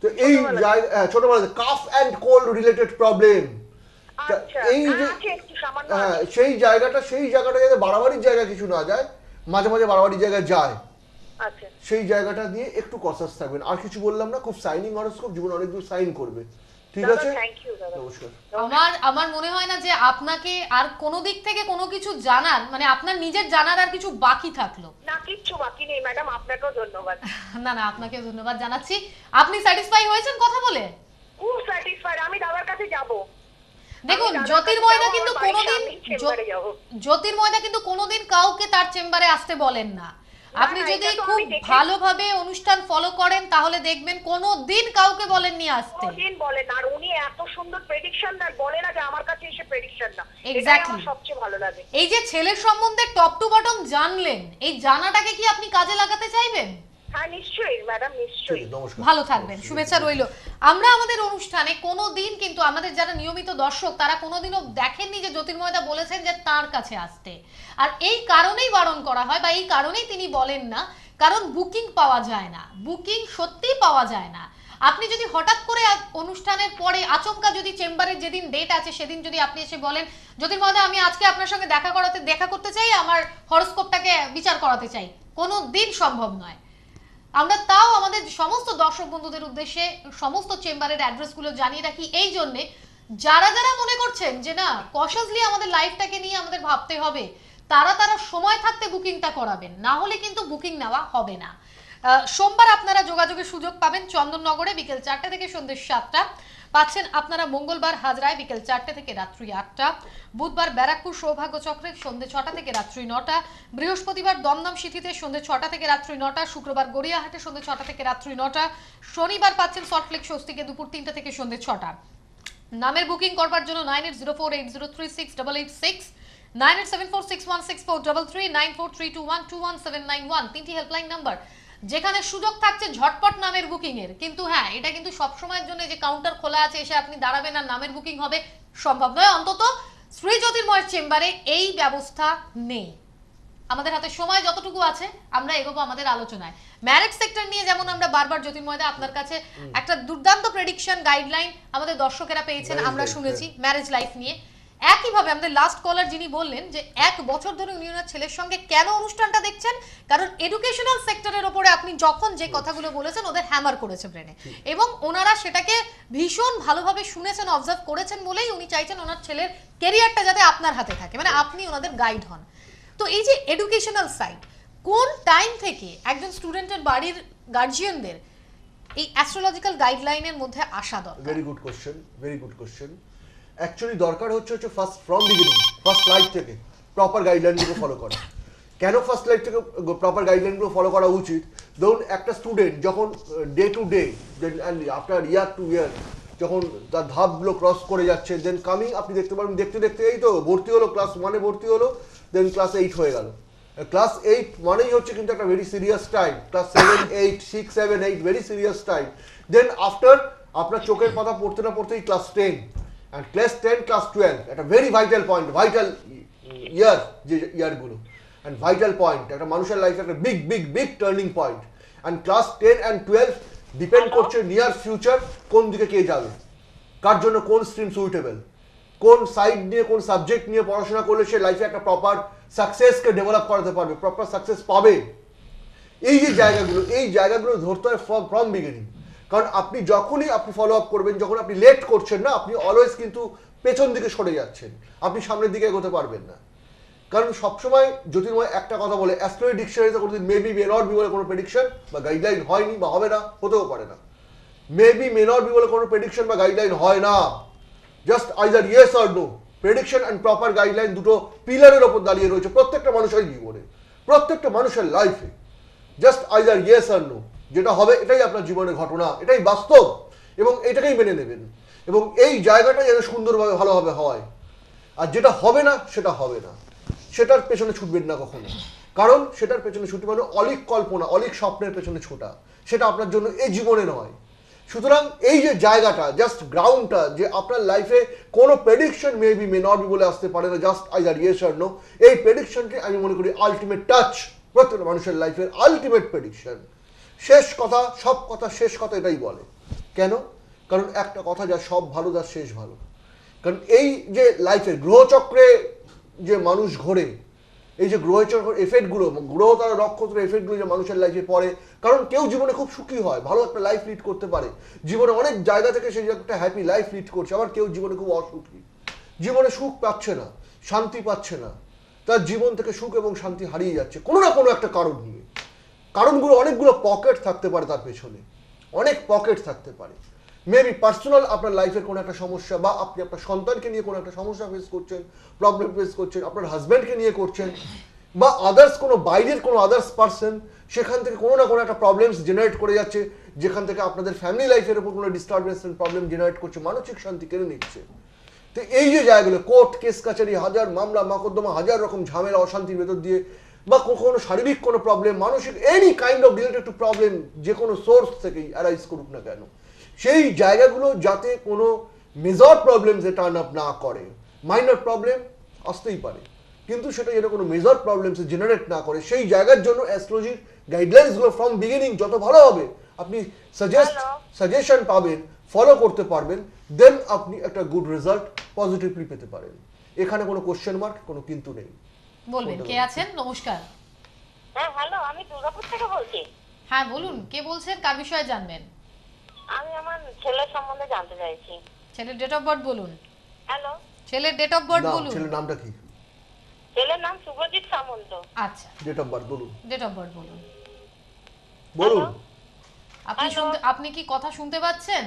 তো তো এই ছোটবেলা calf and cold related problem, আচ্ছা এই যে আছে একটু সামান্য হ্যাঁ সেই জায়গাটা যাতে বাড়াবাড়ির জায়গা কিছু না যায়, মাঝে মাঝে বাড়াবাড়ির জায়গায় যায়, আচ্ছা সেই জায়গাটা দিয়ে একটু কনসাস থাকবেন। আর কিছু বললাম না, খুব সাইনিং হরোস্কোপ, জীবনে অনেক দূর সাইন করবে। ঠিক আছে, থ্যাংক ইউ দাদা। নমস্কার। আমার মনে হয় না যে আপনাকে আর কোনো দিক থেকে কোনো কিছু জানার মানে আপনার নিজের জানার আর কিছু বাকি থাকলো। না কিচ্ছু বাকি নেই ম্যাডাম, আপনাকেও ধন্যবাদ। না আপনাকে ধন্যবাদ জানাচ্ছি। আপনি স্যাটিসফাই হয়েছেন কথা বলে? খুব স্যাটিসফাইড, আমি দাদার কাছে যাব। দেখুন জ্যোতির্ময়দা কিন্তু কোনোদিন কাউকে তার চেম্বারে আসতে বলেন না। আপনি যদি খুব ভালোভাবে অনুষ্ঠান ফলো করেন তাহলে দেখবেন কোনোদিন কাউকে বলেননি আসতে। কোনোদিন বলেন না, আর উনি এত সুন্দর প্রেডিকশন দেন, বলে না যে আমার কাছে এসে প্রেডিকশন না, এটাই এক্স্যাক্টলি আমার সবচেয়ে ভালো লাগে। এই যে ছেলের সম্বন্ধে টপ টু বটম জানলেন, এই জানাটাকে কি আপনি কাজে লাগাতে চাইবেন? হ্যাঁ নিশ্চয়ই ম্যাডাম, নিশ্চয়ই। নমস্কার, ভালো থাকবেন, শুভেচ্ছা রইলো। আমরা আমাদের অনুষ্ঠানে কোনোদিন কিন্তু আমাদের যারা নিয়মিত দর্শক তারা কোনোদিনও দেখেননি যে জ্যোতির্ময়দা বলেছেন যে তার কাছে আসতে। আর এই কারণেই বারণ করা হয় বা এই কারণেই তিনি বলেন না, কারণ বুকিং পাওয়া যায় না, বুকিং সত্যিই পাওয়া যায় না। আপনি যদি হঠাৎ করে অনুষ্ঠানের পরে আচমকা যদি চেম্বারের যেদিন ডেট আছে সেদিন যদি আপনি এসে বলেন জ্যোতির্ময়দা আমি আজকে আপনার সঙ্গে দেখা করতে চাই, আমার হরোস্কোপটাকে বিচার করাতে চাই, কোনো দিন সম্ভব নয়। আমরা তাও আমাদের সমস্ত দর্শক বন্ধুদের উদ্দেশ্যে সমস্ত চেম্বারের অ্যাড্রেসগুলো জানিয়ে রাখি এই জন্যে, যারা মনে করছেন যে না কশাসলি আমাদের লাইফটাকে নিয়ে আমাদের ভাবতে হবে, তারা সময় থাকতে বুকিংটা করাবেন, না হলে কিন্তু বুকিং নেওয়া হবে না। সোমবার আপনারা যোগাযোগের সুযোগ পাবেন চন্দননগরে বিকেল 4টা থেকে সন্ধ্যে 7টা, পাচ্ছেন আপনারা মঙ্গলবার হাজরায় বিকেল 4টে থেকে রাত্রি 8টা, বুধবার ব্যারাকপুর সৌভাগ্য চক্রে সন্ধ্যে 6টা থেকে রাত্রি 9টা, বৃহস্পতিবার দমদম সিটিতে সন্ধ্যে 6টা থেকে রাত্রি 9টা, শুক্রবার গড়িয়াহাটে সন্ধ্যে 6টা থেকে রাত্রি 9টা, শনিবার পাচ্ছেন সল্টলেক স্বস্তিকে দুপুর 3টা থেকে সন্ধ্যে 6টা। নামের বুকিং করবার জন্য 9804803686, 9874616433, 9432121791 তিনটি হেল্পলাইন নাম্বার, যেখানে সুযোগ থাকছে ঝটপট নামের বুকিং এর। কিন্তু হ্যাঁ, এটা কিন্তু সব সময়ের জন্য যে কাউন্টার খোলা আছে এসে আপনি দাঁড়াবেন আর নামের বুকিং হবে সম্ভব নয়, অন্তত শ্রী জ্যোতির্ময়ের চেম্বারে এই ব্যবস্থা নেই। আমাদের হাতে সময় যতটুকু আছে আমরা এগোবো আমাদের আলোচনায়। ম্যারেজ সেক্টর নিয়ে যেমন আমরা বারবার জ্যোতির্ময়দা আপনার কাছে একটা দুর্দান্ত প্রেডিকশন গাইডলাইন আমাদের দর্শকেরা পেয়েছেন, আমরা শুনেছি ম্যারেজ লাইফ নিয়ে। একইভাবে আমাদের লাস্ট কলার যিনি বললেন যে 1 বছর ধরে উনি ওনার ছেলের সঙ্গে কেন অনুষ্ঠানটা দেখছেন, কারণ এডুকেশনাল সেক্টরের উপরে আপনি যখন যে কথাগুলো বলেছেন ওদের হ্যামার করেছে ব্রেনে, এবং ওনারা সেটাকে ভীষণ ভালোভাবে শুনেছেন, অবজার্ভ করেছেন বলেই উনি চাইছেন ওনার ছেলের কেরিয়ারটা যাতে আপনার হাতে থাকে, মানে আপনি ওনাদের গাইড হন। তো এই যে এডুকেশনাল সাইড, কোন টাইম থেকে একজন স্টুডেন্টের বাড়ির গার্জিয়ানদের এই অ্যাস্ট্রোলজিক্যাল গাইডলাইনের মধ্যে আসা দরকার? Very good question. অ্যাকচুয়ালি দরকার হচ্ছে first from beginning, first life থেকে প্রপার গাইডলাইনগুলো ফলো করা। কেন ফার্স্ট লাইফ থেকে প্রপার গাইডলাইনগুলো ফলো করা উচিত? ধরুন একটা স্টুডেন্ট যখন day to day after year two ইয়ার যখন তার ধাপগুলো ক্রস করে যাচ্ছে, দেন কামিং আপনি দেখতে পারবেন দেখতে এই তো ভর্তি হলো, ক্লাস 1-এ ভর্তি হলো, দেন ক্লাস 8 হয়ে গেল। ক্লাস 8 মানেই হচ্ছে কিন্তু একটা very serious time. Class 7, 8, 6, 7, 8 very serious time. Then after আপনার চোখের পাতা পড়তে না পড়তেই ক্লাস 10, and class 10, class 12 একটা ভেরি ভাইটাল পয়েন্ট, ভাইটাল ইয়ার যে ইয়ারগুলো, অ্যান্ড ভাইটাল পয়েন্ট একটা মানুষের লাইফে একটা big turning point. And class 10 and 12 depend করছে নিয়ার ফিউচার কোন দিকে কে যাবে, কার জন্য কোন স্ট্রিম সুইটেবল, কোন সাইড নিয়ে কোন সাবজেক্ট নিয়ে পড়াশোনা করলে সে লাইফে একটা প্রপার সাকসেসকে ডেভেলপ করাতে পারবে, প্রপার সাকসেস পাবে। এই যে জায়গাগুলো ধরতে হয় ফ্রম বিগিনিং। কারণ আপনি যখনই আপনি ফলো আপ করবেন, যখন আপনি লেট করছেন না, আপনি অলওয়েজ কিন্তু পেছন দিকে সরে যাচ্ছেন, আপনি সামনের দিকে এগোতে পারবেন না। কারণ সবসময় জ্যোতির্ময় একটা কথা বলে, অ্যাস্ট্রোলজি ডিকশনারিতে কোনোদিন মেবি মে নট বি বলে কোনো প্রেডিকশন বা গাইডলাইন হয়নি বা হবে না, হতেও পারে না। মেবি মে নট বি বলে কোনো প্রেডিকশন বা গাইডলাইন হয় না, just either yes or no. Prediction and proper guideline দুটো পিলারের ওপর দাঁড়িয়ে রয়েছে প্রত্যেকটা মানুষের জীবনে, প্রত্যেকটা মানুষের লাইফে। Just either yes or no, যেটা হবে এটাই আপনার জীবনের ঘটনা, এটাই বাস্তব, এবং এটাকেই মেনে নেবেন, এবং এই জায়গাটা যেন সুন্দরভাবে ভালোভাবে হয়। আর যেটা হবে না সেটা হবে না, সেটার পেছনে ছুটবেন না কখনো, কারণ সেটার পেছনে ছুটি মানে অলিক কল্পনা, অলিক স্বপ্নের পেছনে ছোটা, সেটা আপনার জন্য এই জীবনে নয়। সুতরাং এই যে জায়গাটা, জাস্ট গ্রাউন্ডটা, যে আপনার লাইফে কোনো prediction maybe may not be বলে আসতে পারে না, just either yes or no, এই প্রেডিকশনকে আমি মনে করি আলটিমেট টাচ, প্রত্যেকটা মানুষের লাইফের আলটিমেট প্রেডিকশন। শেষ কথা, সব কথা শেষ কথা এটাই বলে, কেন? কারণ একটা কথা, যা সব ভালো তার শেষ ভালো। কারণ এই যে লাইফের গ্রহচক্রে যে মানুষ ঘোরে, এই যে গ্রহচক্র এফেক্টগুলো, গ্রহ তারা নক্ষত্র এফেক্টগুলো যে মানুষের লাইফে পড়ে, কারণ কেউ জীবনে খুব সুখী হয়, ভালো একটা লাইফ লিড করতে পারে, জীবনে অনেক জায়গা থেকে সেই একটা হ্যাপি লাইফ লিড করছে। আবার কেউ জীবনে খুব অসুখী, জীবনে সুখ পাচ্ছে না, শান্তি পাচ্ছে না, তার জীবন থেকে সুখ এবং শান্তি হারিয়ে যাচ্ছে কোনো না কোনো একটা কারণ নিয়ে। কারণগুলো অনেকগুলো পকেট থাকতে পারে, তার পেছনে অনেক পকেট থাকতে পারে। মেবি পার্সোনাল আপনার লাইফের কোনো একটা সমস্যা, বা আপনি আপনার সন্তানকে নিয়ে কোনো একটা সমস্যা ফেস করছেন, প্রবলেম ফেস করছেন, আপনার হাজব্যান্ডকে নিয়ে করছেন, বা আদার্স কোনো বাইরের কোনো আদার্স পার্সন সেখান থেকে কোনো না কোনো একটা প্রবলেমস জেনারেট করে যাচ্ছে, যেখান থেকে আপনাদের ফ্যামিলি লাইফের উপর কোনো ডিস্টারবেন্স এন্ড প্রবলেম জেনারেট করছে, মানসিক শান্তি কেড়ে নিচ্ছে। তো এই যে জায়গাগুলো, কোর্ট কেস কাছারি, হাজার মামলা মকদ্দমা, হাজার রকম ঝামেলা অশান্তির ভেতর দিয়ে, বা কোনো শারীরিক কোনো প্রবলেম, মানসিক any kind of related to problem, যে কোনো সোর্স থেকেই অ্যারাইজ করুক না কেন, সেই জায়গাগুলো যাতে কোনো মেজর প্রবলেমসে টার্ন আপ না করে। মাইনর প্রবলেম আসতেই পারে, কিন্তু সেটা যেন কোনো মেজর প্রবলেমসে জেনারেট না করে, সেই জায়গার জন্য অ্যাস্ট্রোলজির গাইডলাইন্সগুলো ফ্রম বিগিনিং যত ভালো হবে, আপনি সাজেশন পাবেন, ফলো করতে পারবেন, দেন আপনি একটা গুড রেজাল্ট পজিটিভলি পেতে পারেন। এখানে কোনো কোশ্চেন মার্ক, কোনো কিন্তু নেই। বলবেন কে আছেন? নমস্কার। হ্যাঁ হ্যালো, আমি দুর্গাপুর থেকে বলছি। হ্যাঁ বলুন, কে বলছেন, কার বিষয়ে জানবেন? আমি আমার ছেলের সম্বন্ধে জানতে চাইছি। ছেলের ডেট অফ বার্থ বলুন। হ্যালো, ছেলের ডেট অফ বার্থ বলুন। ছেলের নামটা কি? ছেলের নাম শুভজিৎ সামন্ত। আচ্ছা, ডেট অফ বার্থ বলুন। ডেট অফ বার্থ বলুন। বলুন। আপনি কি কথা শুনতে পাচ্ছেন?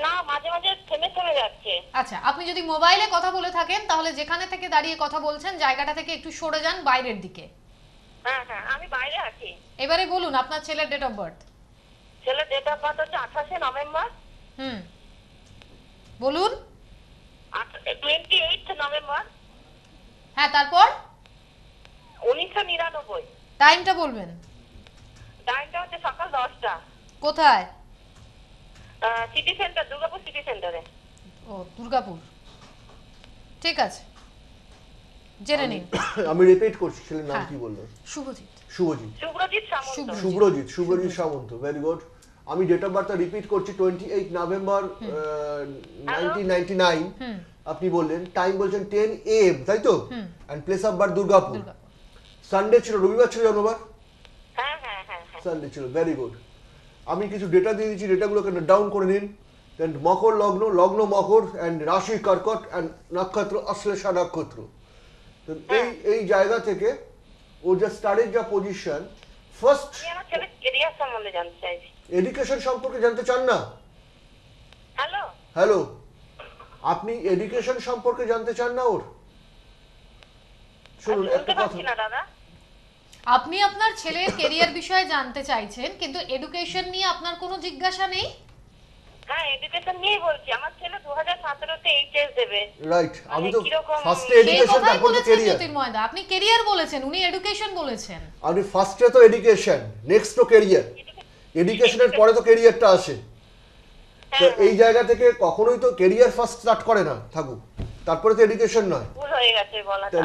না, মাঝে মাঝে থেমে থেমে যাচ্ছে। আচ্ছা, আপনি যদি মোবাইলে কথা বলে থাকেন তাহলে যেখানে থেকে দাঁড়িয়ে কথা বলছেন জায়গাটা থেকে একটু সরে যান বাইরের দিকে। হ্যাঁ হ্যাঁ, আমি বাইরে আছি। এবারে বলুন আপনার ছেলের ডেট অফ বার্থ। ছেলের ডেট অফ বার্থ হচ্ছে 28শে নভেম্বর। বলুন। 28 নভেম্বর। হ্যাঁ, তারপর 1999। টাইমটা বলবেন। টাইমটা হচ্ছে সকাল 10টা। কোথায়? সিটি সেন্টার, দুর্গাপুর সিটি সেন্টারে। ও, দুর্গাপুর। ঠিক আছে, জেনে নিন। আমি রিপিট করছি, ছেলের নাম কি বললেন? শুভজিৎ। শুভজিৎ। শুভজিৎ সামন্ত। শুভজিৎ সামন্ত, ভেরি গুড। আমি ডেট অফ বার্থটা রিপিট করছি, 28 নভেম্বর 1999। আপনি বললেন, টাইম বলছেন 10 AM, তাই তো? And place of birth Durgapur. Sunday ছিল, রবিবার ছিল জন্মবার? হ্যাঁ হ্যাঁ হ্যাঁ। সানডে ছিল, ভেরি গুড। আমি কিছু ডেটা দিয়ে দিচ্ছি, ডেটাগুলোকে ডাউন করে নিন। দেন মকর লগ্ন, লগ্ন মকর, এন্ড রাশি কর্কট, এন্ড নক্ষত্র অশ্লেষা নক্ষত্র। তো এই জায়গা থেকে ও যে স্টারের যা পজিশন, ফার্স্ট আমার ছেলের ক্যারিয়ার সম্বন্ধে জানতে চাইছি। এডুকেশন সম্পর্কে জানতে চান না? হ্যালো হ্যালো, আপনি এডুকেশন সম্পর্কে জানতে চান না ওর? শুনুন একটা কথা, না দাদা, আপনি আপনার ছেলের ক্যারিয়ার বিষয়ে জানতে চাইছেন, কিন্তু এডুকেশন নিয়ে আপনার কোনো জিজ্ঞাসা নেই? হ্যাঁ এডুকেশন নিয়েই বলছি। আমার ছেলে 2017-তে এইচএস দেবে। রাইট। আমি তো কিরকম ফার্স্টে সেই এডুকেশন, কথাই তারপর তো বলেছেন ক্যারিয়ার। জ্যোতির্ময়দা, আপনি ক্যারিয়ার বলেছেন, উনি এডুকেশন বলেছেন। আপনি ফার্স্টে তো এডুকেশন, নেক্সট তো ক্যারিয়ার, এডুকেশনের পরে তো ক্যারিয়ারটা আসে। তো এই জায়গা থেকে কখনোই তো ক্যারিয়ার ফার্স্ট স্টার্ট করে না, থাকুক, তারপরে তো এডুকেশন নয়। ভুল হয়ে গেছে বলাটা।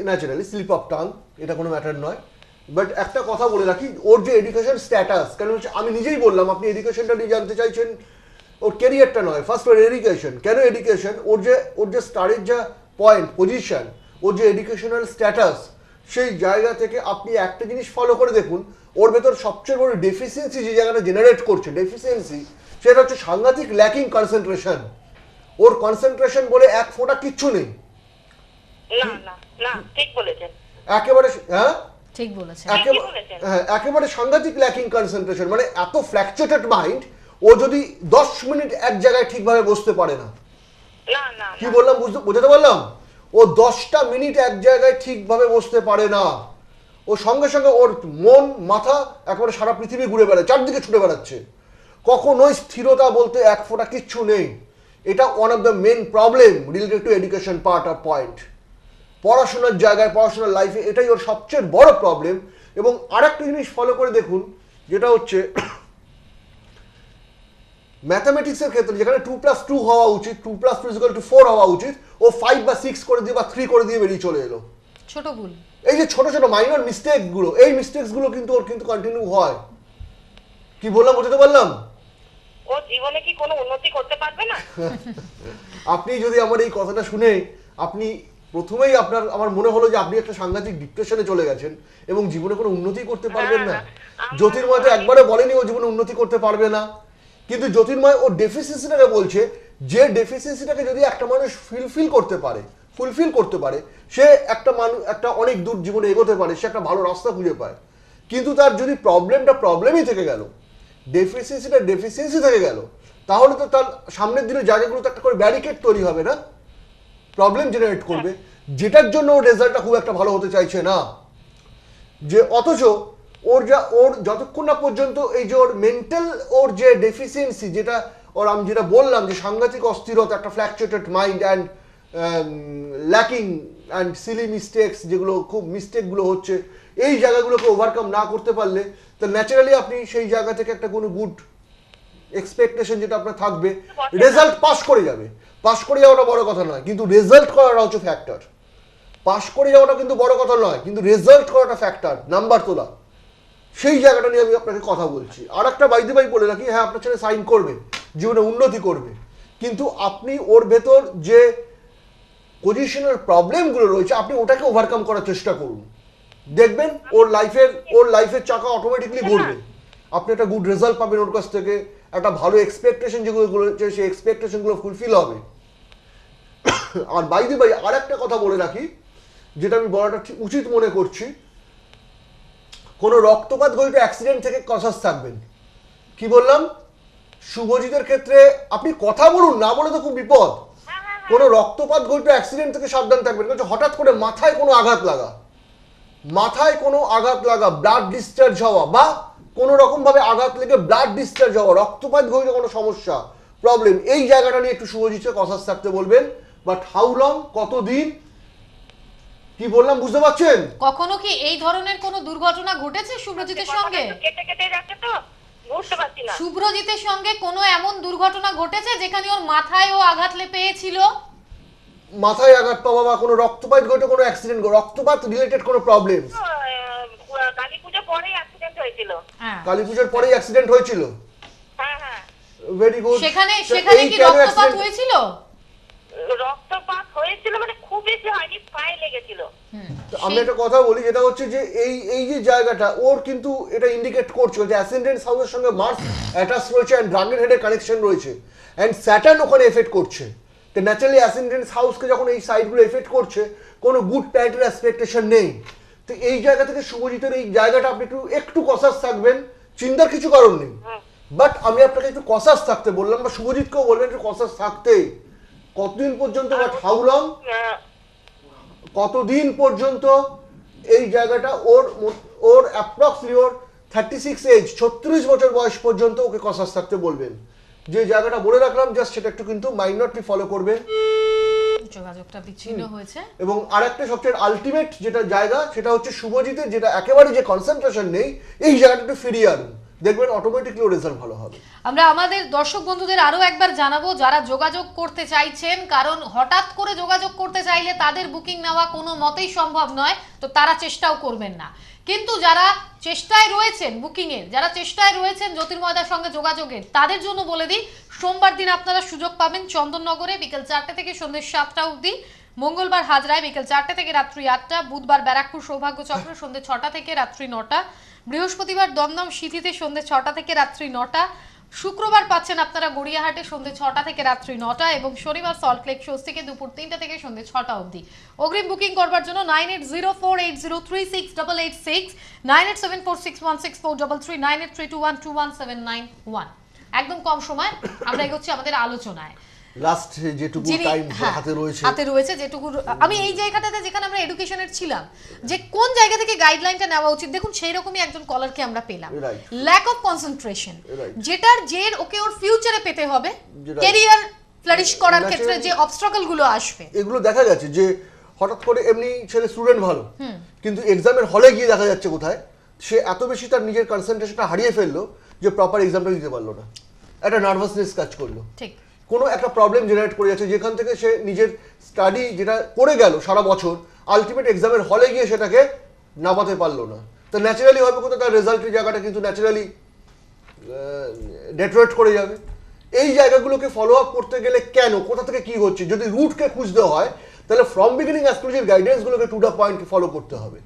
ন্যাচারালি স্লিপ অফ টাং, এটা কোনো ম্যাটার নয়। বাট একটা কথা বলে রাখি, ওর যে এডুকেশন স্ট্যাটাস, কেন হচ্ছে আমি নিজেই বললাম, আপনি এডুকেশনটা নিয়ে জানতে চাইছেন, ওর ক্যারিয়ারটা নয়, ফার্স্ট ওর এডুকেশন। কেন এডুকেশন? ওর যে স্টারের যা পয়েন্ট পজিশন, ওর যে এডুকেশনাল স্ট্যাটাস, সেই জায়গা থেকে আপনি একটা জিনিস ফলো করে দেখুন, ওর ভেতর সবচেয়ে বড় ডেফিসিয়েন্সি যে জায়গাটা জেনারেট করছে, ডেফিসিয়েন্সি, সেটা হচ্ছে সাংঘাতিক ল্যাকিং কনসেন্ট্রেশন। ওর কনসেন্ট্রেশন বলে এক ফোঁটা কিচ্ছু নেই। না না না, ঠিক বলেছেন। একেবারে, হ্যাঁ ঠিক বলেছেন। একেবারে সাংঘাতিক ল্যাকিং কনসেন্ট্রেশন, মানে এত ফ্ল্যাকচুয়েটেড মাইন্ড, ও যদি 10 মিনিট এক জায়গায় ঠিকভাবে বসতে পারে না। না না, কি বললাম বুঝাতে পারলাম? ও 10টা মিনিট এক জায়গায় ঠিকভাবে বসতে পারে না। ও সঙ্গে সঙ্গে ওর মন মাথা একেবারে সারা পৃথিবী ঘুরে বেড়ায়, চারদিকে ছুটে বেড়াচ্ছে, কখনোই স্থিরতা বলতে এক ফোঁটা কিচ্ছু নেই। এটা one of the main problem related to education part of point. পড়াশোনার জায়গায়, পড়াশোনার লাইফে এটাই ওর সবচেয়ে বড় প্রবলেম। এবং আরেকটা জিনিস ফলো করে দেখুন, যেটা হচ্ছে ম্যাথামেটিক্সের ক্ষেত্রে যেখানে 2+2 হওয়া উচিত, 2+2 = 4 হওয়া উচিত, ও 5 বা 6 করে দিয়ে বা 3 করে দিয়ে বেরিয়ে চলে এলো। ছোট ভুল। এই যে ছোট ছোট মাইনর মিস্টেকগুলো, এই মিস্টেকসগুলো কিন্তু ওর কিন্তু কন্টিনিউ হয়। কি বললাম, বুঝতে পারলাম? ও জীবনে কি কোনো উন্নতি করতে পারবে না? আপনি যদি আমার এই কথাটা শুনে আপনি প্রথমেই আমার মনে হলো যে আপনি একটা সাংঘাতিক ডিপ্রেশনে চলে গেছেন এবং জীবনে কোনো উন্নতি করতে পারবেন না। জ্যোতির্ময় তো একবারে বলেনি ও জীবনে উন্নতি করতে পারবে না, কিন্তু জ্যোতির্ময় ও ডেফিসিয়েন্সিটাকে বলছে যে ডেফিসিয়েন্সিটাকে যদি একটা মানুষ ফুলফিল করতে পারে সে একটা অনেক দূর জীবনে এগোতে পারে, সে একটা ভালো রাস্তা খুঁজে পায়। কিন্তু তার যদি প্রবলেমই থেকে গেল, ডেফিসিয়েন্সি থেকে গেল, তাহলে তো তার সামনের দিনের জায়গাগুলোতে একটা করে ব্যারিকেড তৈরি হবে না, প্রবলেম জেনারেট করবে, যেটার জন্য ওর রেজাল্টটা খুব একটা ভালো হতে চাইছে না। যে অথচ ওর যতক্ষণ না পর্যন্ত এই যে ওর মেন্টাল ওর যে ডেফিসিয়েন্সি, যেটা আমি যেটা বললাম যে সাংঘাতিক অস্থিরতা, একটা fluctuated mind and lacking and silly mistakes, যেগুলো খুব মিস্টেকগুলো হচ্ছে, এই জায়গাগুলোকে ওভারকাম না করতে পারলে তো ন্যাচারালি আপনি সেই জায়গা থেকে একটা কোনো গুড এক্সপেকটেশন যেটা আপনার থাকবে, রেজাল্ট পাস করে যাওয়াটা বড় কথা নয়, কিন্তু রেজাল্ট করাটা হচ্ছে ফ্যাক্টর। পাস করে যাওয়াটা কিন্তু বড় কথা নয়, কিন্তু রেজাল্ট করাটা ফ্যাক্টর, নাম্বার তোলা, সেই জায়গাটা নিয়ে আমি আপনাকে কথা বলছি। আর একটা বাইদে বাই বলে রাখি, হ্যাঁ আপনার ছেলে সাইন করবে, জীবনে উন্নতি করবে, কিন্তু আপনি ওর ভেতর যে পজিশনাল প্রবলেমগুলো রয়েছে আপনি ওটাকে ওভারকাম করার চেষ্টা করুন, দেখবেন ওর লাইফের চাকা অটোমেটিকলি ঘুরবে, আপনি একটা গুড রেজাল্ট পাবেন ওর কাছ থেকে, একটা ভালো এক্সপেকটেশন যেগুলো রয়েছে সেই এক্সপেকটেশনগুলো ফুলফিল হবে। আর বাইদে বাই আর একটা কথা বলে রাখি, যেটা আমি বলাটা উচিত মনে করছি, কোনো রক্তপাত ঘটিত অ্যাক্সিডেন্ট থেকে কনসাস থাকবেন। কি বললাম? শুভজিতের ক্ষেত্রে আপনি কথা বলুন, না বলে তো খুব বিপদ। কোনো রক্তপাত ঘটিত অ্যাক্সিডেন্ট থেকে সাবধান থাকবেন, হঠাৎ করে মাথায় কোনো আঘাত লাগা, ব্লাড ডিসচার্জ হওয়া, বা কোনো রকম ভাবে আঘাত লেগে ব্লাড ডিসচার্জ হওয়া, রক্তপাত ঘটিত কোনো সমস্যা, প্রবলেম, এই জায়গাটা নিয়ে একটু শুভজিৎকে কনসাস থাকতে বলবেন। বাট হাউ লং, কতদিন, কি বললাম বুঝতে পারছেন? কখনো কি এই ধরনের কোনো দুর্ঘটনা ঘটেছে শুভ্রজিতের সঙ্গে? কেটে যাচ্ছে তো, বুঝতে পারছি না। শুভ্রজিতের সঙ্গে কোনো এমন দুর্ঘটনা ঘটেছে যেখানে ওর মাথায় ও আঘাত পেয়েছিল? মাথায় আঘাত পাওয়া বা কোনো রক্তপাত ঘটে, কোনো অ্যাক্সিডেন্ট, রক্তপাত রিলেটেড কোনো প্রবলেম? কালী পুজো পরেই অ্যাক্সিডেন্ট হয়েছিল। কালী পুজোর পরেই অ্যাক্সিডেন্ট হয়েছিল? হ্যাঁ। Very good. সেখানে কি রক্তপাত হয়েছিল? রক্তপাত হয়েছিল মানে খুব বেশি হয়নি, পায়ে লেগেছিল। আমি একটা কথা বলি, যেটা হচ্ছে যে এই যে জায়গাটা ওর কিন্তু এটা ইন্ডিকেট করছে যে অ্যাসেন্ডেন্ট হাউসের সঙ্গে মার্স অ্যাটাচ রয়েছে এন্ড ড্রাগন হেডের কানেকশন রয়েছে এন্ড স্যাটার্ন ওখানে এফেক্ট করছে। তো ন্যাচারালি অ্যাসেন্ডেন্ট হাউসকে যখন এই সাইডগুলো এফেক্ট করছে, কোনো গুড প্ল্যানেটারি এক্সপেকটেশন নেই। তো এই জায়গা থেকে শুভজিতের এই জায়গাটা আপনি একটু কসাস থাকবেন, চিন্তার কিছু কারণ নেই। বাট আমি আপনাকে একটু কসাস থাকতে বললাম, বা শুভজিৎকেও বলবেন একটু কসাস থাকতে। কতদিন পর্যন্ত, বাট হাউ লং, কতদিন পর্যন্ত এই জায়গাটা ওর অ্যাপ্রক্সলি ওর 36 এজ, 36 বছর বয়স পর্যন্ত ওকে কসাস থাকতে বলবেন। যে জায়গাটা বলে রাখলাম জাস্ট সেটা একটু কিন্তু মাইনরলি ফলো করবেন। যোগাযোগটা বিচ্ছিন্ন হয়েছে। এবং আরেকটা সবচেয়ে আলটিমেট যেটা জায়গা, সেটা হচ্ছে শুভজিতের যেটা একেবারে যে কনসেন্ট্রেশন নেই, এই জায়গাটা একটু ফিরিয়ে আনুন, দেখবেন অটোমেটিকলি ওর রেজাল্ট ভালো হবে। আমরা আমাদের দর্শক বন্ধুদের আরো একবার জানাবো, যারা যোগাযোগ করতে চাইছেন, কারণ হঠাৎ করে যোগাযোগ করতে চাইলে তাদের বুকিং নেওয়া কোনো মতেই সম্ভব নয়, তো তারা চেষ্টাও করবেন না। কিন্তু যারা চেষ্টায় রয়েছেন বুকিংয়ের, যারা চেষ্টায় রয়েছেন জ্যোতির্ময়দার সঙ্গে যোগাযোগের, তাদের জন্য বলে দিই, সোমবার দিন আপনারা সুযোগ পাবেন চন্দননগরে বিকেল 4টে থেকে সন্ধ্যে 7টা অবধি, মঙ্গলবার হাজরায় বিকেল 4টে থেকে রাত্রি 8টা, বুধবার ব্যারাকপুর সৌভাগ্য চক্র সন্ধ্যে 6টা থেকে রাত্রি 9টা, বৃহস্পতিবার দমদম সিথিতে সন্ধ্যে 6টা থেকে রাত্রি 9টা, শুক্রবার পাচ্ছেন আপনারা গড়িয়াহাটে সন্ধ্যে 6টা থেকে রাত্রি 9টা, এবং শনিবার সল্টলেক স্বস্তিকে দুপুর 3টা থেকে সন্ধ্যে 6টা অবধি। অগ্রিম বুকিং করবার জন্য 980480368886, 9874616433, 9832121791। একদম কম সময় আমরা এগোচ্ছি আমাদের আলোচনায়। লাস্ট যেটুকু টাইম হাতে রয়েছে যেটুকু আমি এই জায়গাটাতে যেখানে আমরা এডুকেশনের ছিলাম, যে কোন জায়গা থেকে গাইডলাইনটা নেওয়া উচিত, দেখুন সেই রকমই একজন কলারকে আমরা পেলাম। ল্যাক অফ কনসেন্ট্রেশন, যেটার জের ওকে ওর ফিউচারে পেতে হবে, ক্যারিয়ার ফ্লারিশ করার ক্ষেত্রে যে অবস্ট্রাগল গুলো আসবে, এগুলো দেখা গেছে যে হঠাৎ করে এমনি ছেলে স্টুডেন্ট ভালো, কিন্তু এক্সামের হলে গিয়ে দেখা যাচ্ছে কোথায় সে এত বেশি তার নিজের কনসেন্ট্রেশনটা হারিয়ে ফেললো যে প্রপার এক্সামটা দিতে পারলো না, একটা নার্ভাসনেস কাজ করলো, ঠিক কোনো একটা প্রবলেম জেনারেট করে যাচ্ছে, যেখান থেকে সে নিজের স্টাডি যেটা করে গেল সারা বছর, আলটিমেট এক্সামের হলে গিয়ে সেটাকে নামাতে পারলো না। তো ন্যাচারালি হবে কোথাও তার রেজাল্টের জায়গাটা কিন্তু ন্যাচারালি ডেটোরেট করে যাবে। এই জায়গাগুলোকে ফলো আপ করতে গেলে কেন, কোথা থেকে কি হচ্ছে, যদি রুটকে খুঁজতে হয় তাহলে ফ্রম বিগিনিং অ্যাস্ট্রোলজির গাইডেন্সগুলোকে টু দ্য পয়েন্ট ফলো করতে হবে।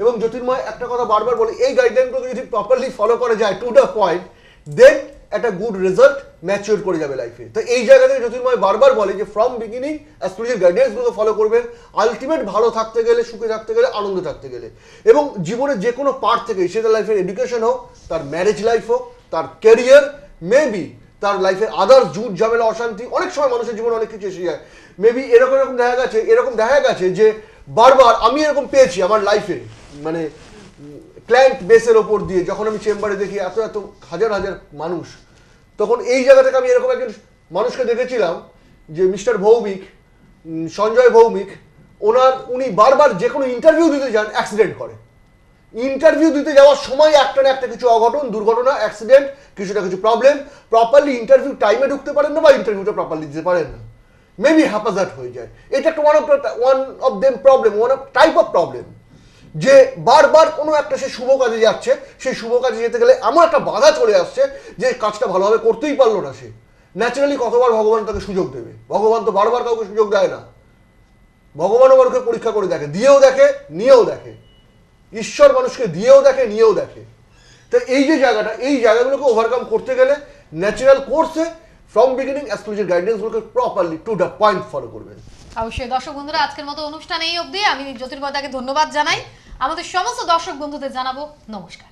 এবং জ্যোতির্ময় একটা কথা বারবার বলে, এই গাইডলাইনগুলোকে যদি প্রপারলি ফলো করা যায় টু দ্য পয়েন্ট, দেন একটা গুড রেজাল্ট ম্যাচিওর করে যাবে লাইফে। তো এই জায়গা থেকে জ্যোতির্ময় বারবার বলে যে ফ্রম বিগিনিং অ্যাস্ট্রোলজির গাইডেন্সগুলো ফলো করবেন আলটিমেট ভালো থাকতে গেলে, সুখে থাকতে গেলে, আনন্দে থাকতে গেলে। এবং জীবনের যে কোনো পার্ট থেকে, সেটা লাইফের এডুকেশন হোক, তার ম্যারেজ লাইফ হোক, তার ক্যারিয়ার, মেবি তার লাইফের আদার্স ঝুট ঝামেলা অশান্তি, অনেক সময় মানুষের জীবনে অনেক কিছু এসে যায়। মেবি এরকম দেখা গেছে যে বারবার আমি এরকম পেয়েছি আমার লাইফে, মানে ক্লায়েন্ট বেসের ওপর দিয়ে যখন আমি চেম্বারে দেখি এত এত হাজার হাজার মানুষ, তখন এই জায়গা থেকে আমি এরকম একজন মানুষকে দেখেছিলাম যে মিস্টার ভৌমিক, সঞ্জয় ভৌমিক, উনি বারবার যে কোনো ইন্টারভিউ দিতে যান অ্যাক্সিডেন্ট করে। ইন্টারভিউ দিতে যাওয়ার সময় একটা না একটা কিছু অঘটন, দুর্ঘটনা, অ্যাক্সিডেন্ট, কিছু না কিছু প্রবলেম, প্রপারলি ইন্টারভিউ টাইমে ঢুকতে পারেন না বা ইন্টারভিউটা প্রপারলি দিতে পারেন না, মেবি হ্যাপাজার্ট হয়ে যায়। এটা একটা one of them problem, one of type of problem, যে বারবার কোনো একটা সে শুভ কাজে যাচ্ছে, সেই শুভ কাজে যেতে গেলে এমন একটা বাধা চলে আসছে যে কাজটা ভালোভাবে করতেই পারলো না সে। ন্যাচারালি কতবার ভগবান তাকে সুযোগ দেবে? ভগবান তো বারবার কাউকে সুযোগ দেয় না, ভগবানও মানুষকে পরীক্ষা করে দেখে, দিয়েও দেখে, নিয়েও দেখে। ঈশ্বর মানুষকে দিয়েও দেখে, নিয়েও দেখে। তো এই যে জায়গাটা, এই জায়গাগুলোকে ওভারকাম করতে গেলে ন্যাচারাল কোর্সে ফ্রম বিগিনিং অ্যাস্ট্রোলজির গাইডেন্সগুলোকে properly to the point follow করবেন। অবশ্যই দর্শক বন্ধুরা, আজকের মতো অনুষ্ঠান এই অবধি। আমি জ্যোতির্ময়দাকে ধন্যবাদ জানাই, আমাদের সমস্ত দর্শক বন্ধুদের জানাবো নমস্কার।